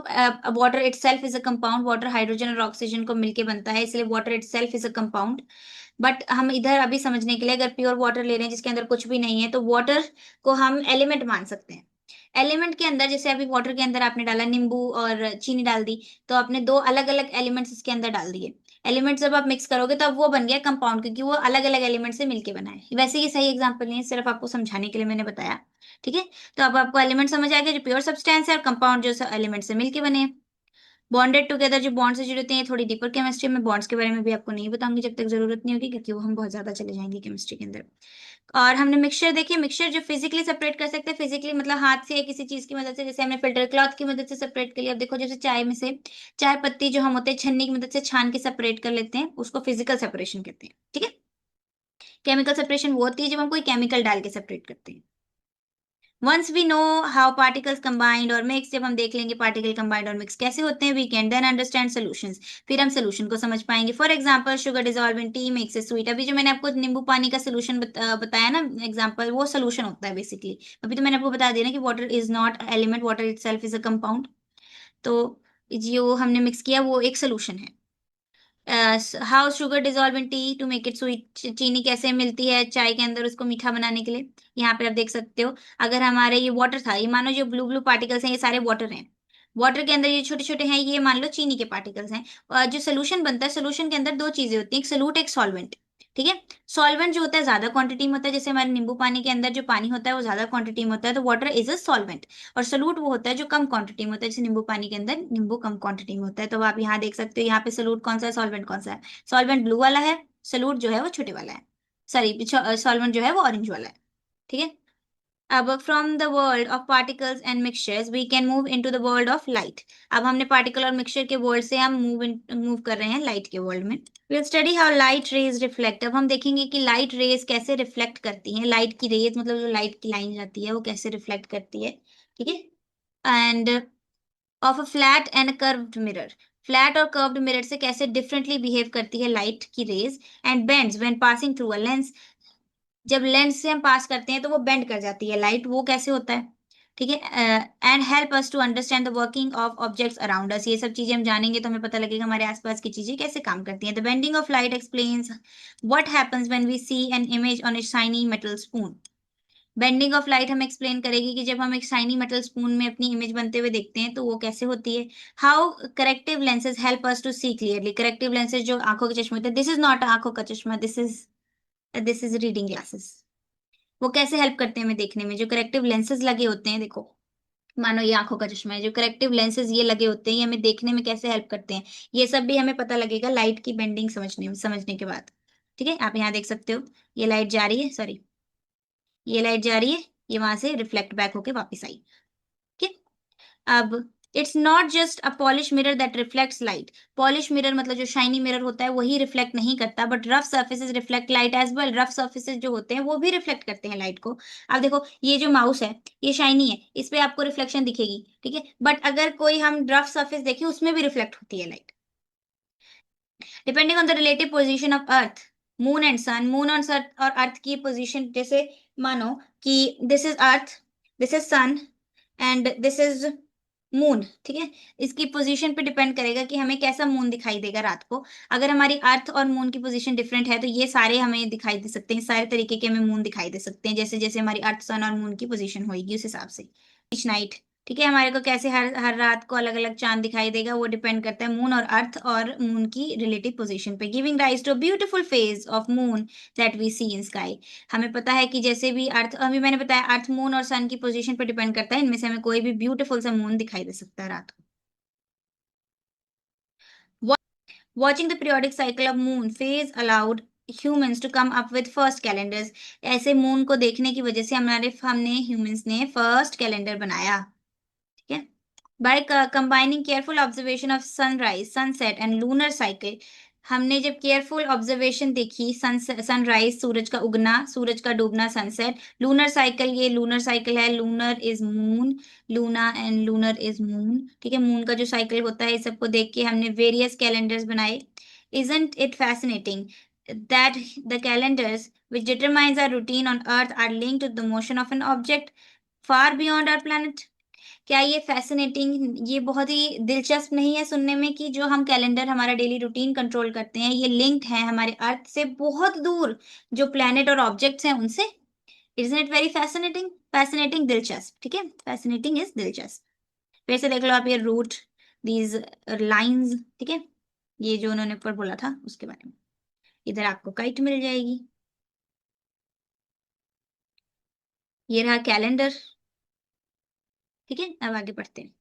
Speaker 1: water itself is a compound, water hydrogen और ऑक्सीजन को मिलके बनता है, इसलिए water itself is a compound. But हम इधर अभी समझने के लिए अगर प्योर वाटर ले रहे हैं जिसके अंदर कुछ भी नहीं है, तो वाटर को हम एलिमेंट मान सकते हैं। एलिमेंट के अंदर जैसे अभी वाटर के अंदर आपने डाला नींबू और चीनी डाल दी, तो आपने दो अलग अलग एलिमेंट्स इसके अंदर डाल दिए। एलिमेंट्स जब आप मिक्स करोगे तब वो बन गया कंपाउंड, क्योंकि वो अलग अलग एलिमेंट से मिलके बना है। वैसे ये सही एग्जांपल नहीं है, सिर्फ आपको समझाने के लिए मैंने बताया, ठीक है। तो अब आपको एलिमेंट समझ आ गया, जो प्योर सब्सटेंस है, और कंपाउंड जो एलिमेंट से मिलके बने हैं। बॉन्डेड टुगेदर जो बॉन्ड से जुड़े होते हैं, थोड़ी डीपर केमिस्ट्री में, बॉन्ड्स के बारे में भी आपको नहीं बताऊंगी जब तक जरूरत नहीं होगी, क्योंकि वो हम बहुत ज्यादा चले जाएंगे केमिस्ट्री के अंदर। और हमने मिक्सचर देखिए, मिक्सचर जो फिजिकली सेपरेट कर सकते हैं, फिजिकली मतलब हाथ से या किसी चीज की मदद से, जैसे हमने फिल्टर क्लॉथ की मदद से सेपरेट कर लिया। अब देखो जैसे चाय में से चाय पत्ती जो हम होते हैं छन्नी की मदद से छान के सेपरेट कर लेते हैं, उसको फिजिकल सेपरेशन कहते हैं, ठीक है। केमिकल सेपरेशन वो होती है जब हम कोई केमिकल डाल के सेपरेट करते हैं। Once we know how particles combined और मिक्स, जब हम देख लेंगे पार्टिकल कंबाइंड और मिक्स कैसे होते हैं, we can then understand solutions, फिर हम सॉल्यूशन को समझ पाएंगे। For example sugar dissolve in tea makes it sweet, अभी जो मैंने आपको नींबू पानी का सॉल्यूशन बताया ना एग्जांपल, वो सॉल्यूशन होता है बेसिकली। अभी तो मैंने आपको बता दिया ना कि water is not element, water itself is a compound. तो जो हमने मिक्स किया वो एक सॉल्यूशन है। How sugar dissolve in tea to make it sweet, चीनी कैसे मिलती है चाय के अंदर उसको मीठा बनाने के लिए। यहाँ पे आप देख सकते हो, अगर हमारे ये वाटर था, ये मानो जो ब्लू ब्लू पार्टिकल्स हैं ये सारे वाटर हैं, वाटर के अंदर ये छोटे छोटे हैं, ये मान लो चीनी के पार्टिकल्स हैं। और जो सोल्यूशन बनता है, सोल्यूशन के अंदर दो चीजें होती हैं, एक सोलूट एक सॉल्वेंट, ठीक है। सॉल्वेंट जो होता है ज्यादा क्वांटिटी में होता है, जैसे हमारे नींबू पानी के अंदर जो पानी होता है वो ज्यादा क्वांटिटी में होता है, तो वाटर इज अ सॉल्वेंट। और सलूट वो होता है जो कम क्वांटिटी में होता है, जैसे नींबू पानी के अंदर नींबू कम क्वांटिटी में होता है। तो आप यहाँ देख सकते हो, यहाँ पे सलूट कौन सा है, सॉल्वेंट कौन सा है। सॉल्वेंट ब्लू वाला है, सलूट जो है वो छोटे वाला है, सॉरी सॉल्वेंट जो है वो ऑरेंज वाला है, ठीक है। अब from the world of particles and mixtures we can move into the world of light. अब हमने पार्टिकल और मिक्सचर के वर्ल्ड से हम मूव कर रहे हैं लाइट के वर्ल्ड में। Will study how light rays reflect, अब हम देखेंगे कि लाइट रेज कैसे रिफ्लेक्ट करती हैं, लाइट की रेज मतलब जो लाइट की लाइन जाती है वो कैसे रिफ्लेक्ट करती है, ठीक है। And of a flat and curved mirror, flat और कर्व्ड मिरर से कैसे डिफरेंटली बिहेव करती है लाइट की rays. And bends when passing through a lens, जब लेंस से हम पास करते हैं तो वो बेंड कर जाती है लाइट, वो कैसे होता है, ठीक है। And help us to understand the working of objects around us, ये सब चीजें हम जानेंगे तो हमें पता लगेगा हमारे आसपास की चीजें कैसे काम करती हैं। The bending of light explains what happens when we see an image on a shiny metal spoon. Bending of light हमें एक्सप्लेन करेगी कि जब हम एक शाइनी मेटल स्पून में अपनी इमेज बनते हुए देखते हैं तो वो कैसे होती है। How corrective lenses help us to see clearly, corrective lenses जो आंखों के चश्मे होते हैं, दिस इज नॉट आंखों का चश्मा, दिस इज रीडिंग ग्लासेस, वो कैसे हेल्प करते हैं हमें देखने में। जो करेक्टिव लेंसेज लगे होते हैं, देखो मानो ये आंखों का चश्मा है, जो करेक्टिव लेंसेज ये लगे होते हैं ये हमें देखने में कैसे हेल्प करते हैं, ये सब भी हमें पता लगेगा लाइट की बेंडिंग समझने के बाद, ठीक है। आप यहाँ देख सकते हो, ये लाइट जा रही है, सॉरी ये लाइट जा रही है, ये वहां से रिफ्लेक्ट बैक होके वापस आई, ठीक है। अब it's not just a polish mirror that reflects light, polish mirror मतलब जो शाइनी मिरर होता है वही रिफ्लेक्ट नहीं करता, but rough surfaces reflect light as well, rough surfaces जो होते हैं वो भी रिफ्लेक्ट करते हैं लाइट को। अब देखो ये जो माउस है ये शाइनी है, इस पे आपको रिफ्लेक्शन दिखेगी, ठीक है, बट अगर कोई हम रफ सर्फेस देखें उसमें भी रिफ्लेक्ट होती है light. Depending on the relative position of earth, moon and sun, moon और अर्थ की पोजीशन, जैसे मानो कि this is earth, this is sun and this is moon, ठीक है। इसकी पोजीशन पे डिपेंड करेगा कि हमें कैसा मून दिखाई देगा रात को। अगर हमारी अर्थ और मून की पोजीशन डिफरेंट है तो ये सारे हमें दिखाई दे सकते हैं, सारे तरीके के हमें मून दिखाई दे सकते हैं, जैसे जैसे हमारी अर्थ सन और मून की पोजीशन होगी उस हिसाब से। ईच नाइट, ठीक है, हमारे को कैसे हर हर रात को अलग अलग चांद दिखाई देगा, वो डिपेंड करता है मून और अर्थ और मून की रिलेटिव पोजीशन पे, giving rise to beautiful phase of moon that we see in sky. हमें पता है कि जैसे भी अर्थ, अभी मैंने बताया अर्थ मून और सन की पोजीशन पे डिपेंड करता है, इनमें से हमें कोई भी ब्यूटीफुल सा मून दिखाई दे सकता है रात को। Watching the periodic cycle of moon phase allowed humans to come up with first calendars। ऐसे मून को देखने की वजह से हमने ह्यूमंस ने फर्स्ट कैलेंडर बनाया। ठीक है, by combining careful observation of sunrise sunset and lunar cycle. हमने जब केयरफुल ऑब्जर्वेशन देखी, सनराइज सूरज का उगना, सूरज का डूबना, सनसेट, लूनर साइकिल, ये लूनर साइकिल है, lunar is moon, Luna and lunar is moon. ठीक है, मून का जो साइकिल होता है, इस सबको देख के हमने वेरियस कैलेंडर्स बनाए। Isn't it fascinating that the calendars which determines our routine on earth are linked to the motion of an object far beyond our planet। क्या ये फैसिनेटिंग, ये बहुत ही दिलचस्प नहीं है सुनने में कि जो हम कैलेंडर हमारा डेली रूटीन कंट्रोल करते हैं, ये लिंक्ड है हमारे अर्थ से बहुत दूर, जो प्लैनेट और ऑब्जेक्ट्स हैं उनसे। Isn't it very fascinating, fascinating दिलचस्प। ठीक है, फैसिनेटिंग इज दिलचस्प। फिर से देख लो आप ये रूट दीज लाइंस। ठीक है, ये जो उन्होंने ऊपर बोला था उसके बारे में। इधर आपको काइट मिल जाएगी, ये रहा कैलेंडर। ठीक है, अब आगे बढ़ते हैं।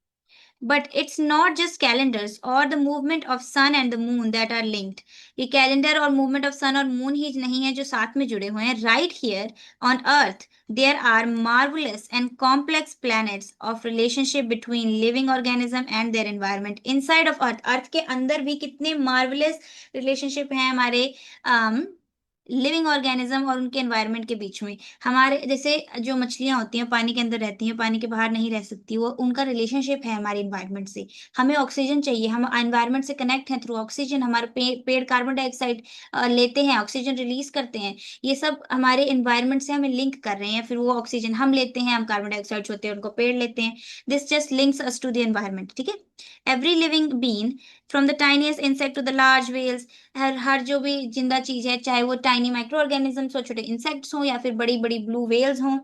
Speaker 1: But it's not just calendars or the movement of sun and the moon that are linked। ये कैलेंडर और मूवमेंट ऑफ सन और मून ही नहीं है जो साथ में जुड़े हुए हैं। Right here on Earth there are marvelous and complex planets of relationship between living organism and their environment inside of Earth। अर्थ के अंदर भी कितने मार्वलस रिलेशनशिप हैं हमारे लिविंग ऑर्गेनिज्म और उनके एनवायरनमेंट के बीच में। हमारे जैसे जो मछलियां होती हैं पानी के अंदर रहती हैं, पानी के बाहर नहीं रह सकती, वो उनका रिलेशनशिप है हमारे एनवायरनमेंट से। हमें ऑक्सीजन चाहिए, हम एनवायरनमेंट से कनेक्ट हैं थ्रू ऑक्सीजन। हमारे पेड़ कार्बन डाइऑक्साइड लेते हैं, ऑक्सीजन रिलीज करते हैं। ये सब हमारे एनवायरनमेंट से हमें लिंक कर रहे हैं, फिर वो ऑक्सीजन हम लेते हैं, हम कार्बन डाइऑक्साइड छोड़ते हैं, उनको पेड़ लेते हैं। This just links us to the environment. ठीक है, every living being from the tiniest insect to the large whales, हर जो भी जिंदा चीज है, चाहे वो टाइनी माइक्रो ऑर्गेनिजम्स हो, छोटे इंसेक्ट्स हो, या फिर बड़ी बड़ी ब्लू वेल्स हों।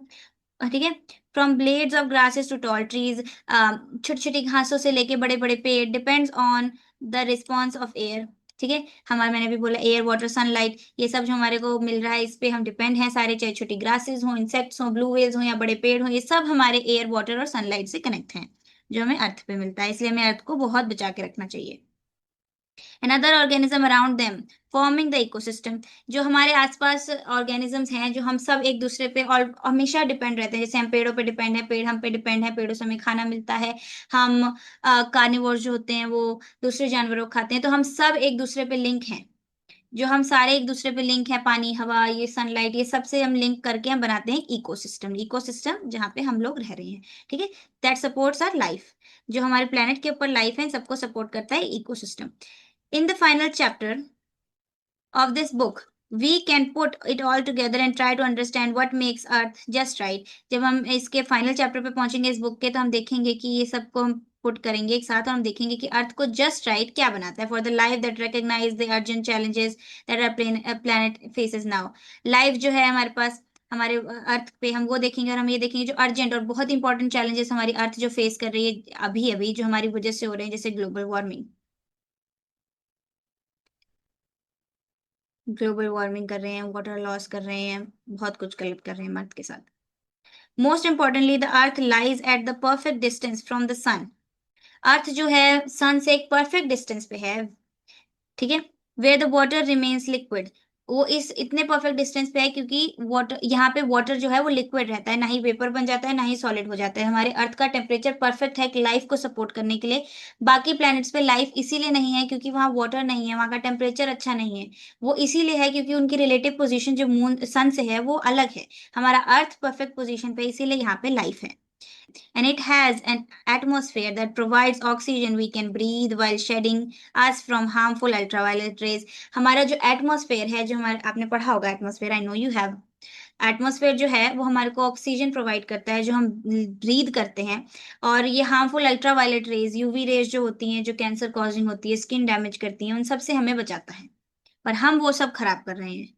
Speaker 1: ठीक है, from blades of grasses to tall trees, छोटी छोटी घासों से लेके बड़े बड़े पेड़, depends on the response of air. ठीक है, हमारे मैंने भी बोला एयर वाटर सनलाइट, ये सब जो हमारे को मिल रहा है इस पे हम डिपेंड हैं सारे, चाहे छोटी ग्रासेस हो, इंसेक्ट्स हो, ब्लू वेल्स हो या बड़े पेड़ हो, ये सब हमारे एयर वाटर और सनलाइट से कनेक्ट हैं, जो हमें अर्थ पे मिलता है। इसलिए हमें अर्थ को बहुत बचा के रखना चाहिए। another organism around them forming the ecosystem। जो हमारे आसपास ऑर्गेनिजम्स हैं, जो हम सब एक दूसरे पे और हमेशा डिपेंड रहते हैं। जैसे हम पेड़ों पे डिपेंड है, पेड़ हम पे डिपेंड है, पेड़ों से हमें खाना मिलता है। हम कार्निवोर जो होते हैं वो दूसरे जानवरों को खाते हैं, तो हम सब एक दूसरे पे लिंक हैं। जो हम सारे एक दूसरे पे लिंक है, पानी, हवा, ये सनलाइट, ये सबसे हम लिंक करके हम बनाते हैं इकोसिस्टम। इकोसिस्टम जहाँ पे हम लोग रह रहे हैं। ठीक है, दैट सपोर्ट्स आवर लाइफ। जो हमारे प्लेनेट के ऊपर लाइफ है, सबको सपोर्ट करता है ecosystem. In the final chapter of this book, we can put it all together and try to understand what makes Earth just right। जब हम इसके फाइनल चैप्टर पे पहुंचेंगे इस बुक के, तो हम देखेंगे कि ये सबको हम पुट करेंगे एक साथ और हम देखेंगे कि अर्थ को जस्ट राइट क्या बनाता है। For the life that recognize the urgent challenges that our planet faces now. Life जो है हमारे पास, हमारे अर्थ पे, हम वो देखेंगे और हम ये देखेंगे जो अर्जेंट और बहुत इंपॉर्टेंट चैलेंजेस हमारी अर्थ जो फेस कर रही है अभी अभी, जो हमारी वजह से हो रहे हैं, जैसे ग्लोबल वार्मिंग। ग्लोबल वार्मिंग कर रहे हैं, वाटर लॉस कर रहे हैं, बहुत कुछ गलत कर रहे हैं मर्द के साथ। Most importantly the earth lies at the perfect distance from the sun. Earth जो है सन से एक परफेक्ट डिस्टेंस पे है। ठीक है, where the water remains liquid. वो इस इतने परफेक्ट डिस्टेंस पे है क्योंकि वाटर, यहाँ पे वाटर जो है वो लिक्विड रहता है, ना ही वेपर बन जाता है ना ही सॉलिड हो जाता है। हमारे अर्थ का टेम्परेचर परफेक्ट है लाइफ को सपोर्ट करने के लिए। बाकी प्लैनेट्स पे लाइफ इसीलिए नहीं है क्योंकि वहाँ वाटर नहीं है, वहाँ का टेम्परेचर अच्छा नहीं है। वो इसीलिए है क्योंकि उनकी रिलेटिव पोजीशन जो मून सन से है वो अलग है। हमारा अर्थ परफेक्ट पोजीशन पे, इसीलिए यहाँ पे लाइफ है। And it has an atmosphere that provides oxygen we can breathe while shedding us from harmful ultraviolet rays। हमारा जो एटमॉस्फेयर है, जो हमारे, आपने पढ़ा होगा atmosphere, I know you have. Atmosphere जो है वो हमारे को ऑक्सीजन प्रोवाइड करता है जो हम ब्रीद करते हैं, और ये harmful ultraviolet rays, UV rays जो होती हैं, जो कैंसर कॉजिंग होती है, स्किन डैमेज करती हैं, उन सब से हमें बचाता है। पर हम वो सब खराब कर रहे हैं।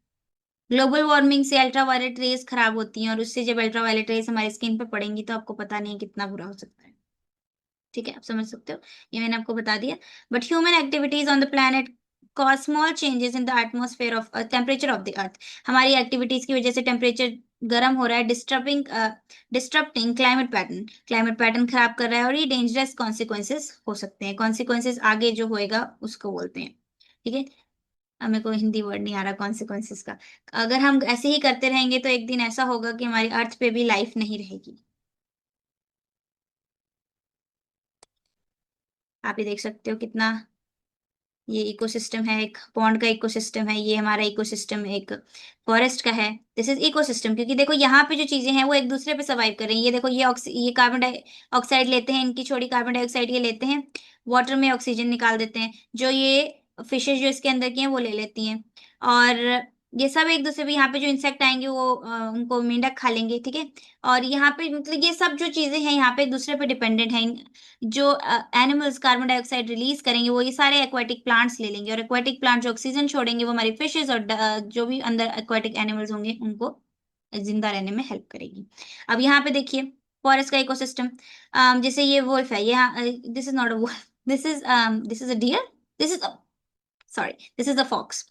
Speaker 1: ग्लोबल वार्मिंग से अल्ट्रावायलेट रेज खराब होती हैं, और उससे जब अल्ट्रावायलेट रेज हमारी स्किन पे पड़ेंगी तो आपको पता नहीं कितना बुरा हो सकता है। ठीक है, आप समझ सकते हो, ये मैंने आपको बता दिया। But human activities on the planet cause small changes in the atmosphere of temperature of the earth. हमारी एक्टिविटीज की वजह से टेम्परेचर गर्म हो रहा है, डिस्टर्बिंग क्लाइमेट पैटर्न खराब कर रहा है, और ये डेंजरस कॉन्सिक्वेंसेस हो सकते हैं। कॉन्सिक्वेंसेस आगे जो होएगा उसको बोलते हैं, ठीक है। हमें कोई हिंदी वर्ड नहीं आ रहा कॉन्सिक्वेंसेस का। अगर हम ऐसे ही करते रहेंगे तो एक दिन ऐसा होगा कि हमारी अर्थ पे भी लाइफ नहीं रहेगी। आप ये देख सकते हो कितना, ये इकोसिस्टम है, एक पॉन्ड का इकोसिस्टम है, ये हमारा इकोसिस्टम एक फॉरेस्ट का है। दिस इज इकोसिस्टम, क्योंकि देखो यहाँ पे जो चीजें हैं वो एक दूसरे पे सर्वाइव कर रही हैं। ये देखो, ये कार्बन डाइऑक्साइड लेते हैं, इनकी छोड़ी कार्बन डाइऑक्साइड ये लेते हैं, वाटर में ऑक्सीजन निकाल देते हैं, जो ये फिशेज जो इसके अंदर की हैं वो ले लेती हैं, और ये सब एक दूसरे पे, यहाँ पे जो इंसेक्ट आएंगे वो उनको मेंढक खा लेंगे, ठीक है। और यहाँ पे मतलब ये सब जो चीजें हैं यहाँ पे एक दूसरे पे डिपेंडेंट हैं। जो एनिमल्स कार्बन डाइऑक्साइड रिलीज करेंगे वो ये सारे एक्वाटिक प्लांट्स ले लेंगे, और एक्वाटिक प्लांट जो ऑक्सीजन छोड़ेंगे वो हमारी फिशेज और जो भी अंदर एक्वाटिक एनिमल्स होंगे उनको जिंदा रहने में हेल्प करेगी। अब यहाँ पे देखिए फॉरेस्ट का इकोसिस्टम, जैसे ये वुल्फ है, ये this is not a wolf, this is a deer, this is sorry, this is the fox.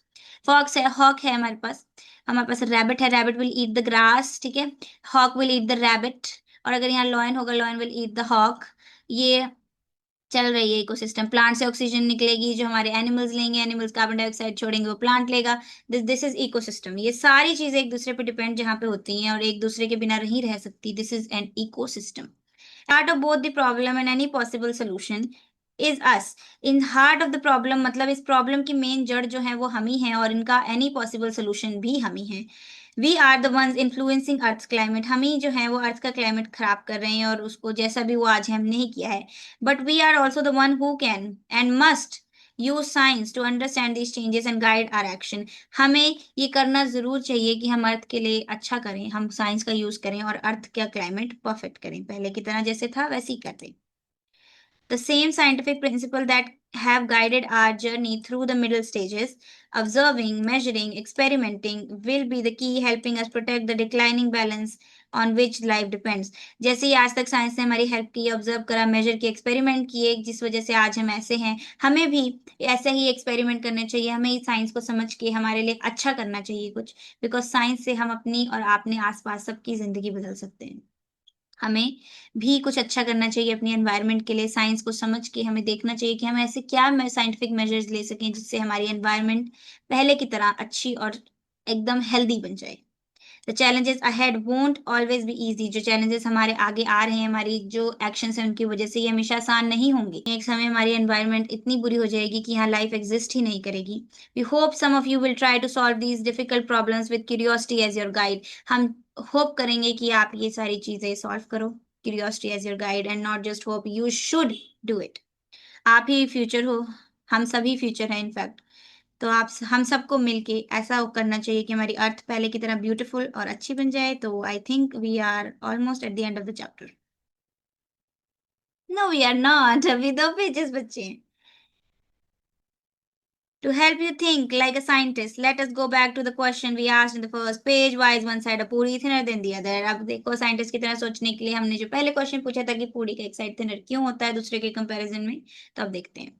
Speaker 1: Fox है, हॉक है हमारे पास रैबिट है, rabbit will eat the grass, ठीक है। Hawk will eat the rabbit, और अगर यहाँ लॉयन होगा, lion will eat the hawk. ये चल रही है इकोसिस्टम। प्लांट से ऑक्सीजन निकलेगी जो हमारे एनिमल्स लेंगे, एनिमल्स कार्बन डाइऑक्साइड छोड़ेंगे वो प्लांट लेगा। This is ecosystem. ये सारी चीजें एक दूसरे पे डिपेंड जहाँ पे होती हैं और एक दूसरे के बिना नहीं रह सकती। This is an ecosystem. Heart of both the problem and any possible solution is us. In heart of the problem मतलब इस प्रॉब्लम की मेन जड़ जो है वो हम ही हैं, और इनका एनी पॉसिबल सोल्यूशन भी हम ही हैं। We are the ones influencing earth climate. हम ही जो है वो अर्थ का क्लाइमेट खराब कर रहे हैं, और उसको जैसा भी वो आज हमने ही किया है। But we are also the one who can and must use science to understand these changes and guide our action. हमें ये करना जरूर चाहिए कि हम अर्थ के लिए अच्छा करें, हम साइंस का यूज करें और अर्थ का क्लाइमेट परफेक्ट करें, पहले की तरह जैसे था वैसे ही कर दें। The same scientific principle that have guided our journey through the middle stages, observing, measuring, experimenting, will be the key helping us protect the declining balance on which life depends. जैसे ही आज तक साइंस ने हमारी help की, observe करा, major किया, experiment किए, जिस वजह से आज हम ऐसे हैं, हमें भी ऐसे ही एक्सपेरिमेंट करने चाहिए। हमें इस साइंस को समझ के हमारे लिए अच्छा करना चाहिए कुछ, बिकॉज साइंस से हम अपनी और अपने आसपास सबकी जिंदगी बदल सकते हैं। हमें भी कुछ अच्छा करना चाहिए अपनी एनवायरनमेंट के लिए। साइंस को समझ के हमें देखना चाहिए कि हम ऐसे क्या साइंटिफिक मेजर्स ले सकें जिससे हमारी एनवायरनमेंट पहले की तरह अच्छी और एकदम हेल्दी बन जाए। The challenges ahead won't always be easy. जो चैलेंजेस हमारे आगे आ रहे हैं, हमारी जो एक्शंस हैं उनकी वजह से ये हमेशा आसान नहीं होंगे। एक समय हमारी एनवायरनमेंट इतनी बुरी हो जाएगी कि यहाँ लाइफ एग्जिस्ट ही नहीं करेगी। We hope some of you will try to solve these difficult problems with curiosity as your guide. हम होप करेंगे कि आप ये सारी चीजें सॉल्व करो, curiosity as your guide, and not just hope, you should do it. आप ही फ्यूचर हो, हम सभी फ्यूचर हैं इनफैक्ट। तो आप हम सबको मिलके ऐसा करना चाहिए कि हमारी अर्थ पहले की तरह ब्यूटीफुल और अच्छी बन जाए। तो I think we are almost at the end of the chapter. No we are not, अभी 2 पेजेस बचे हैं। To help you think like a scientist, let us go back to the question we asked in the first page. Why is one side a पूरी thinner than the other? अब देखो scientist की तरह सोचने के लिए हमने जो पहले क्वेश्चन पूछा था कि पूरी का एक साइड थिनर क्यों होता है दूसरे के कंपैरिजन में, तो अब देखते हैं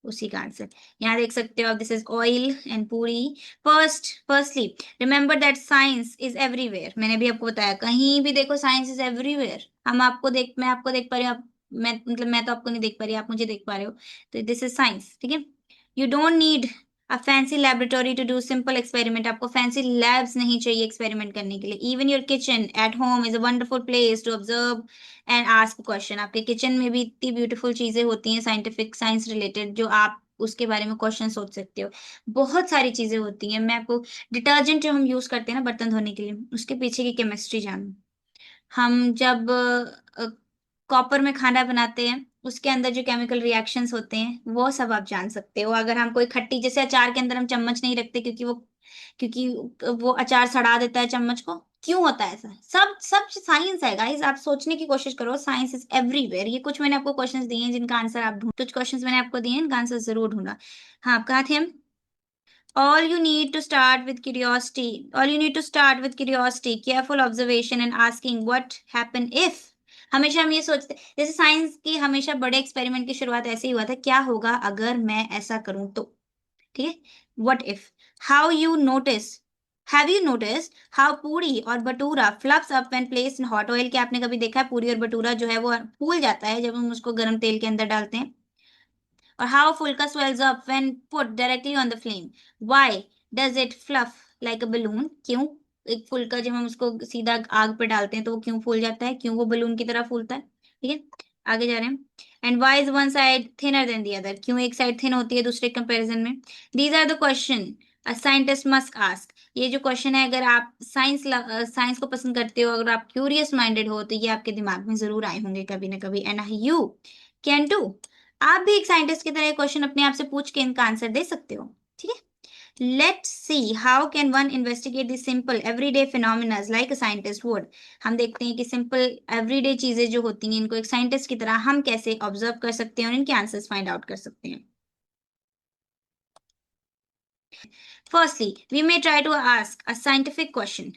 Speaker 1: उसी का आंसर। यहाँ देख सकते हो, दिस इज ऑयल एंड पूरी। Firstly remember that science is everywhere. मैंने भी आपको बताया, कहीं भी देखो साइंस इज एवरीवेयर। मैं आपको देख पा रही हूँ, मैं तो आपको नहीं देख पा रही, आप मुझे देख पा रहे हो। तो दिस इज साइंस, ठीक है। You don't need a fancy laboratory to do simple experiment. आपको फैंसी लैब्स नहीं चाहिए एक्सपेरिमेंट करने के लिए। Even your kitchen at home is a wonderful place to observe and ask question. आपके किचन में भी इतनी ब्यूटीफुल चीजें होती हैं साइंटिफिक, साइंस रिलेटेड, जो आप उसके बारे में क्वेश्चन सोच सकते हो। बहुत सारी चीजें होती हैं। मैं आपको डिटर्जेंट जो हम यूज करते हैं ना बर्तन धोने के लिए, उसके पीछे की केमिस्ट्री जानू। हम जब कॉपर में खाना बनाते हैं, उसके अंदर जो केमिकल रिएक्शंस होते हैं वो सब आप जान सकते हो। अगर हम कोई खट्टी, जैसे अचार के अंदर हम चम्मच नहीं रखते क्योंकि वो अचार सड़ा देता है चम्मच को, क्यों होता है ऐसा? सब सब साइंस है गाइस, आप सोचने की कोशिश करो। Science is everywhere. ये कुछ मैंने आपको क्वेश्चंस दिए हैं जिनका आंसर आप ढूंढ, कुछ क्वेश्चंस मैंने आपको दिए हैं इनका आंसर जरूर ढूंढना। हाँ, कहाँ थे हम? All you need to start with curiosity. All you need to start with curiosity, careful observation, and asking what happen if. हमेशा हम ये सोचते, जैसे साइंस की हमेशा बड़े एक्सपेरिमेंट की शुरुआत ऐसे ही हुआ था, क्या होगा अगर मैं ऐसा करूं तो, ठीक है, what if, how you notice, have you notice how puri or bhatura fluffs up when placed in hot oil, क्या आपने कभी देखा है पूरी और भटूरा जो है वो फूल जाता है जब हम उसको गर्म तेल के अंदर डालते हैं? और how फुल्का swells up when put directly on the flame. Why does it fluff like a balloon? क्यों एक फुल्का जब हम उसको सीधा आग पे डालते हैं तो वो क्यों फूल जाता है, क्यों वो बलून की तरह फूलता है? ठीक है, आगे जा रहे हैं। And why is one side thinner than the other? क्यों एक साइड थिन होती है दूसरे कंपैरिजन में? These are the question a scientist must ask. ये जो क्वेश्चन है, अगर आप साइंस को पसंद करते हो, अगर आप क्यूरियस माइंडेड हो, तो ये आपके दिमाग में जरूर आए होंगे कभी ना कभी, एंड यू कैन डू। आप भी एक साइंटिस्ट की तरह क्वेश्चन अपने आप से पूछ के इनका आंसर दे सकते हो, ठीक है। Let's see how can one investigate this simple everyday phenomena like a scientist would. हम देखते हैं कि सिंपल एवरीडे चीजें जो होती हैं, इनको एक साइंटिस्ट की तरह हम कैसे ऑब्जर्व कर सकते हैं और इनके आंसर्स फाइंड आउट कर सकते हैं। Firstly we may try to ask a scientific question.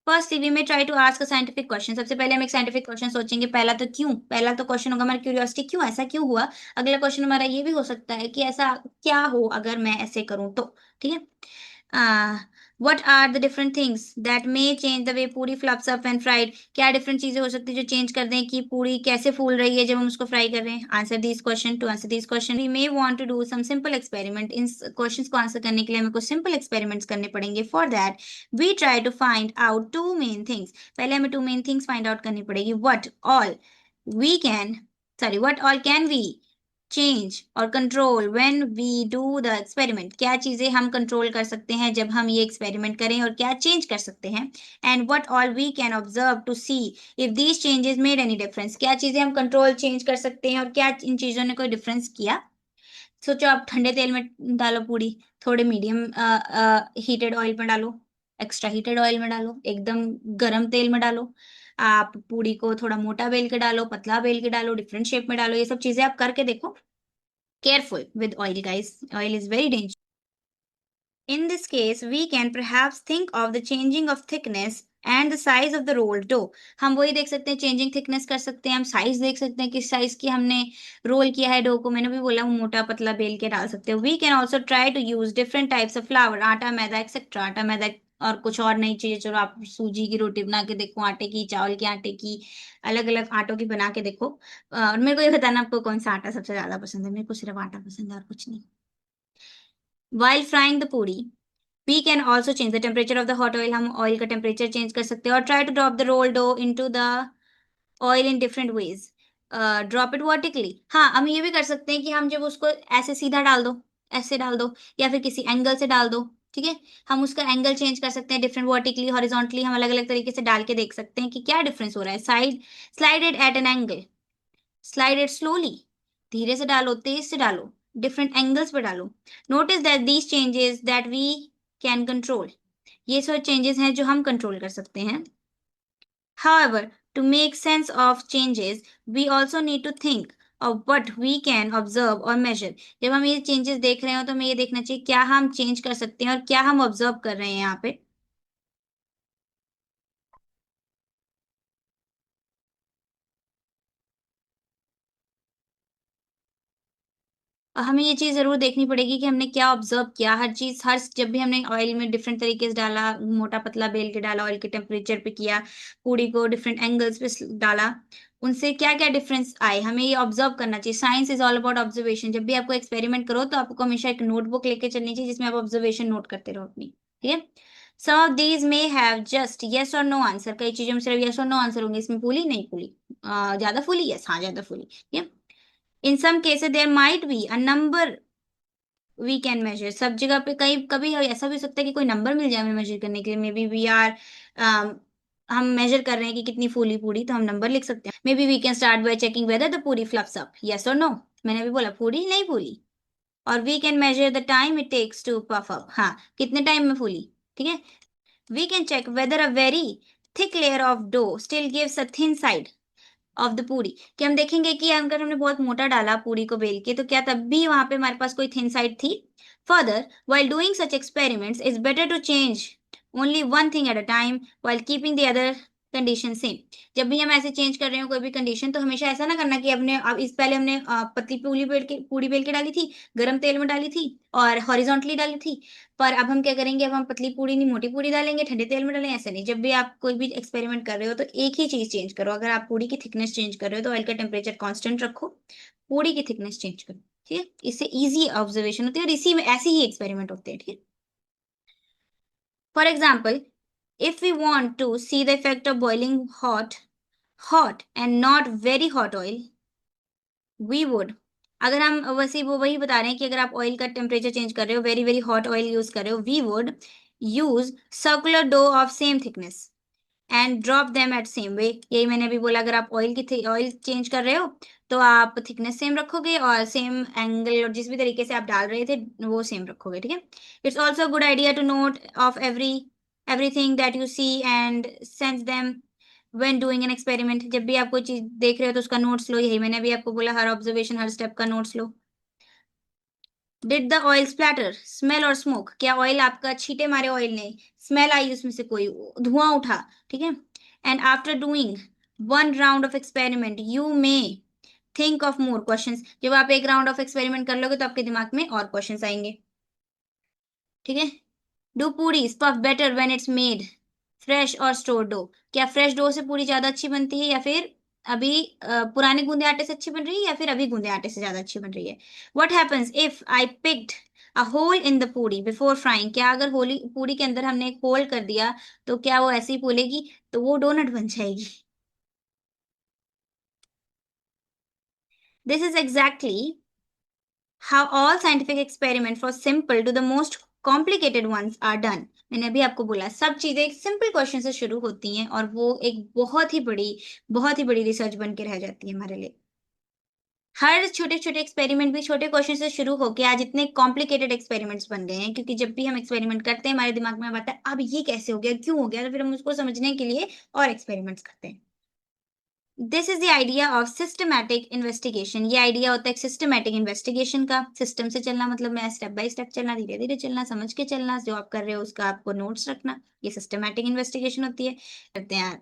Speaker 1: Firstly we may try to ask a scientific question. सबसे पहले हम एक साइंटिफिक क्वेश्चन सोचेंगे। पहला तो क्यों, पहला तो क्वेश्चन होगा हमारा क्यूरियोसिटी, क्यों ऐसा क्यों हुआ। अगला क्वेश्चन हमारा ये भी हो सकता है कि ऐसा क्या हो अगर मैं ऐसे करूं तो, ठीक है। What are the different things that may change the way puri fluffs up and fried. क्या डिफरेंट चीजें हो सकती है जो चेंज कर दें कि पूरी कैसे फूल रही है जब हम उसको फ्राई कर रहे हैं। Answer this question, to answer this question we may want to do some simple experiment. इन क्वेश्चंस को आंसर करने के लिए हमें कुछ सिंपल एक्सपेरिमेंट्स करने पड़ेंगे। For that we try to find out two main things. पहले हमें two main things find out करनी पड़ेगी। We can what all can we change or control when we do the experiment. क्या चीजें हम control कर सकते हैं जब हम ये एक्सपेरिमेंट करें, और क्या चेंज कर सकते हैं। And what all we can observe to see if these changes made any difference. क्या चीजें हम कंट्रोल चेंज कर सकते हैं और क्या इन चीजों ने कोई डिफरेंस किया। सोचो आप ठंडे तेल में डालो पूड़ी, थोड़े मीडियम हीटेड ऑयल में डालो, एक्स्ट्रा हीटेड ऑयल में डालो, एकदम गरम तेल में डालो। आप पूड़ी को थोड़ा मोटा बेल के डालो, पतला बेल के डालो, डिफरेंट शेप में डालो, ये सब चीजें आप करके देखो। Careful with oil, guys. Oil is very dangerous. In this case, we can perhaps think of the changing of thickness and the size of the roll dough. हम वही देख सकते हैं, चेंजिंग थिकनेस कर सकते हैं, हम साइज देख सकते हैं किस साइज की हमने रोल किया है डो को। मैंने भी बोला मोटा पतला बेल के डाल सकते हो। We can also try to use different types of flour, atta maida etcetera. आटा मैदा और कुछ और नई चीजें, चलो आप सूजी की रोटी बना के देखो, आटे की, चावल के आटे की, अलग अलग आटों की बना के देखो। और मेरे को ये बताना आपको कौन सा आटा सबसे ज्यादा पसंद है। मेरे को सिर्फ आटा पसंद है और कुछ नहीं। While frying the puri, we can also change the temperature of the hot oil. हम ऑयल का टेम्परेचर चेंज कर सकते हैं। और try to drop the roll dough into the oil in different ways. Drop it vertically, हाँ हम ये भी कर सकते हैं कि हम जब उसको ऐसे सीधा डाल दो, ऐसे डाल दो, या फिर किसी एंगल से डाल दो, ठीक है। हम उसका एंगल चेंज कर सकते हैं, डिफरेंट वर्टिकली हॉरिजॉन्टली हम अलग अलग तरीके से डाल के देख सकते हैं कि क्या डिफरेंस हो रहा है। Slide it at an angle, slide it slowly, धीरे से डालो, तेज से डालो, डिफरेंट एंगल्स पे डालो। Notice that these changes that we can control, ये सब चेंजेस हैं जो हम कंट्रोल कर सकते हैं। However, to make sense of changes, we also need to think of what we can observe or measure. जब हम ये चेंजेस देख रहे हो तो हमें ये देखना चाहिए क्या हम चेंज कर सकते हैं और क्या हम ऑब्जर्व कर रहे हैं यहाँ पे। और हमें ये चीज़ ज़रूर देखनी पड़ेगी कि हमने क्या ऑब्जर्व किया। हर चीज़, हर जब भी हमने ऑयल में डिफरेंट तरीके से डाला, मोटा पतला बेल के डाला, ऑयल के टेम्परेचर पे किया, पूड़ी को डिफरेंट एंगल्स पे डाला, उनसे क्या क्या डिफरेंस आए, हमें ये ऑब्जर्व करना चाहिए। Science is all about observation. जब भी आपको एक्सपेरिमेंट करो तो आपको हमेशा एक नोटबुक लेके चलनी चाहिए जिसमें आप ऑब्जर्वेशन नोट करते रहो अपनी, ठीक है। Some of these may have just yes और नो आंसर। कई चीजों में सिर्फ यस और नो आंसर होंगे। इसमें फूली नहीं फूली, ज्यादा फूली, यस हाँ ज्यादा फूली, ठीक है। In some cases there might be a number we can measure. सब जगह पे कहीं कभी ऐसा भी हो सकता है कि कोई नंबर मिल जाए हमें मेजर करने के लिए। मे बी वी आर हम मेजर कर रहे हैं कि कितनी फूली पूरी, तो हम नंबर लिख सकते हैं। Maybe we can start by checking whether the puri fluffs up, yes और नो। मैंने भी बोला फूली नहीं फूली। और we can measure the time it takes to puff up, हाँ कितने टाइम में फूली, ठीक है। We can check whether a very thick layer of dough still gives a thin side of the puri, कि हम देखेंगे कि अगर हमने बहुत मोटा डाला पूरी को बेल के तो क्या तब भी वहां पे हमारे पास कोई थिन साइड थी। Further while doing such experiments it's better to change only one thing at a time while keeping the other condition same. जब भी हम ऐसे चेंज कर रहे हो कोई भी कंडीशन, तो हमेशा ऐसा ना करना कि अपने अब इस पहले हमने पतली पूरी बेल के डाली थी, गरम तेल में डाली थी और हॉरिजॉन्टली डाली थी, पर अब हम क्या करेंगे, अब हम पतली पूरी नहीं मोटी पूरी डालेंगे, ठंडे तेल में डालेंगे, ऐसा नहीं। जब भी आप कोई भी एक्सपेरिमेंट कर रहे हो तो एक ही चीज चेंज करो। अगर आप पूरी की थिकनेस चेंज कर रहे हो तो ऑयल का टेम्परेचर कांस्टेंट रखो, पूरी की थिकनेस चेंज करो, ठीक है। इससे इजी ऑब्जर्वेशन होती है और इसी में ऐसे ही एक्सपेरिमेंट होते हैं, ठीक है। For example, if we want to see the effect of boiling hot and not very hot oil, we would, अगर हम वैसे वो वही बता रहे हैं कि अगर आप ऑयल का टेम्परेचर चेंज कर रहे हो, very very hot oil use कर रहे हो, we would use circular dough of same thickness and drop them at same way. यही मैंने अभी बोला, अगर आप ऑयल चेंज कर रहे हो तो आप थिकनेस सेम रखोगे और सेम एंगल और जिस भी तरीके से आप डाल रहे थे वो सेम रखोगे, ठीक है। It's also good idea to note of everything that you see and sense them when doing an experiment. जब भी आप कोई चीज देख रहे हो तो उसका नोट्स लो। यही मैंने अभी आपको बोला, हर ऑब्जर्वेशन हर स्टेप का notes low. Did the oil splatter, smell और स्मोक, क्या ऑयल आपका छींटे मारे ऑयल ने, स्मेल आई उसमें से, कोई धुआं उठा, ठीक है। And after doing one round of experiment you may think of more questions. जब आप एक राउंड ऑफ एक्सपेरिमेंट कर लोगे तो आपके दिमाग में और क्वेश्चंस आएंगे, ठीक है। डू पूरी puff better when it's made fresh और स्टोर डो, क्या फ्रेश डो से पूरी ज्यादा अच्छी बनती है या फिर अभी पुराने गूंदे आटे से अच्छी बन रही है या फिर अभी गूंदे आटे से ज्यादा अच्छी बन रही है। What happens if I picked a hole in the puri before frying, क्या अगर होली पूरी के अंदर हमने एक होल कर दिया तो क्या वो ऐसे ही फूलेगी, तो वो डोनट बन जाएगी। This is exactly how all scientific experiments from simple to the most complicated ones are done। मैंने अभी आपको बोला सब चीजें एक सिंपल क्वेश्चन से शुरू होती हैं और वो एक बहुत ही बड़ी रिसर्च बन के रह जाती है हमारे लिए। हर छोटे छोटे एक्सपेरिमेंट भी छोटे क्वेश्चन से शुरू होकर आज इतने कॉम्प्लिकेटेड एक्सपेरिमेंट्स बन गए हैं, क्योंकि जब भी हम एक्सपेरिमेंट करते हैं हमारे दिमाग में आता है अब ये कैसे हो गया, क्यों हो गया, तो फिर हम उसको समझने के लिए और एक्सपेरिमेंट्स करते हैं। This is the idea of systematic investigation. ये आइडिया होता है सिस्टमैटिक इन्वेस्टिगेशन का। सिस्टम से चलना मतलब मैं स्टेप बाय स्टेप चलना, धीरे धीरे चलना, समझ के चलना, जो आप कर रहे हो उसका आपको नोट्स रखना, ये सिस्टमैटिक इन्वेस्टिगेशन होती है, करते हैं।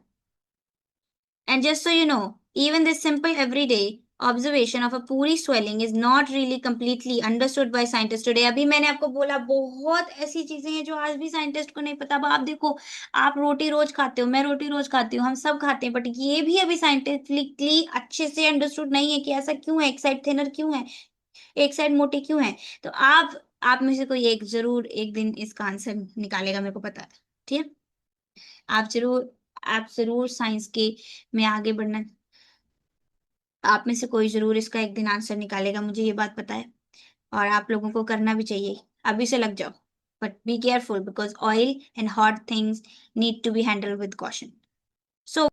Speaker 1: And just so you know, even this simple everyday observation of a puri swelling is not really completely understood by scientists today। अभी मैंने आपको बोला बहुत ऐसी चीजें हैं जो आज भी साइंटिस्ट को नहीं पता। अब आप देखो, आप रोटी रोज खाते हो, मैं रोटी रोज खाती हूँ, हम सब खाते हैं, बट ये भी अभी साइंटिफिकली अच्छे से अंडरस्टूड नहीं है कि ऐसा क्यों है, एक साइड थिनर क्यों है, एक साइड मोटी क्यों है। तो आप में से कोई एक जरूर एक दिन इसका आंसर निकालेगा, मेरे को पता है, ठीक है। आप जरूर आप जरूर साइंस के में आगे बढ़ना, आप में से कोई जरूर इसका एक दिन आंसर निकालेगा, मुझे ये बात पता है। और आप लोगों को करना भी चाहिए, अभी से लग जाओ। But be careful because oil and hot things need to be handled with caution. So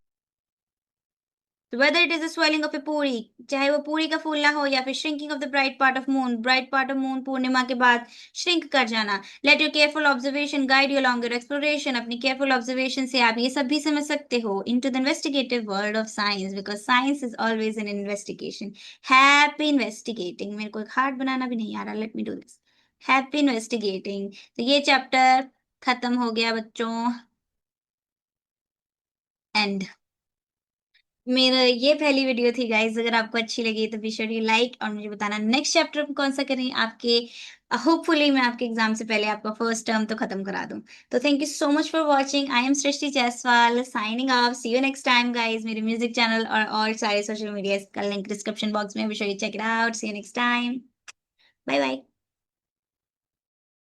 Speaker 1: whether it is a swelling of a puri, चाहे वो पूरी का फूलना हो या फिर shrinking of the bright part of moon पूर्णिमा के बाद shrink कर जाना, let your careful observation guide you along your exploration। अपनी careful observation से आप ये सब भी समझ सकते हो into the investigative world of science, because science is always an investigation। happy investigating। मेरे को एक हार्ट बनाना भी नहीं आ रहा, let me do this। happy investigating। तो ये चैप्टर खत्म हो गया बच्चों, एंड मेरा ये पहली वीडियो थी गाइस। अगर आपको अच्छी लगी तो बी श्योर यू लाइक और मुझे बताना नेक्स्ट चैप्टर कौन सा करें आपके। होपफुली मैं आपके एग्जाम से पहले आपका फर्स्ट टर्म तो खत्म करा दूं। तो thank you so much for watching. I am Srishti Jaiswal signing off. See you next time guys. मेरे म्यूजिक चैनल और सारे सोशल मीडिया का लिंक डिस्क्रिप्शन बॉक्स में, be sure you check it out. See you next time. Bye bye.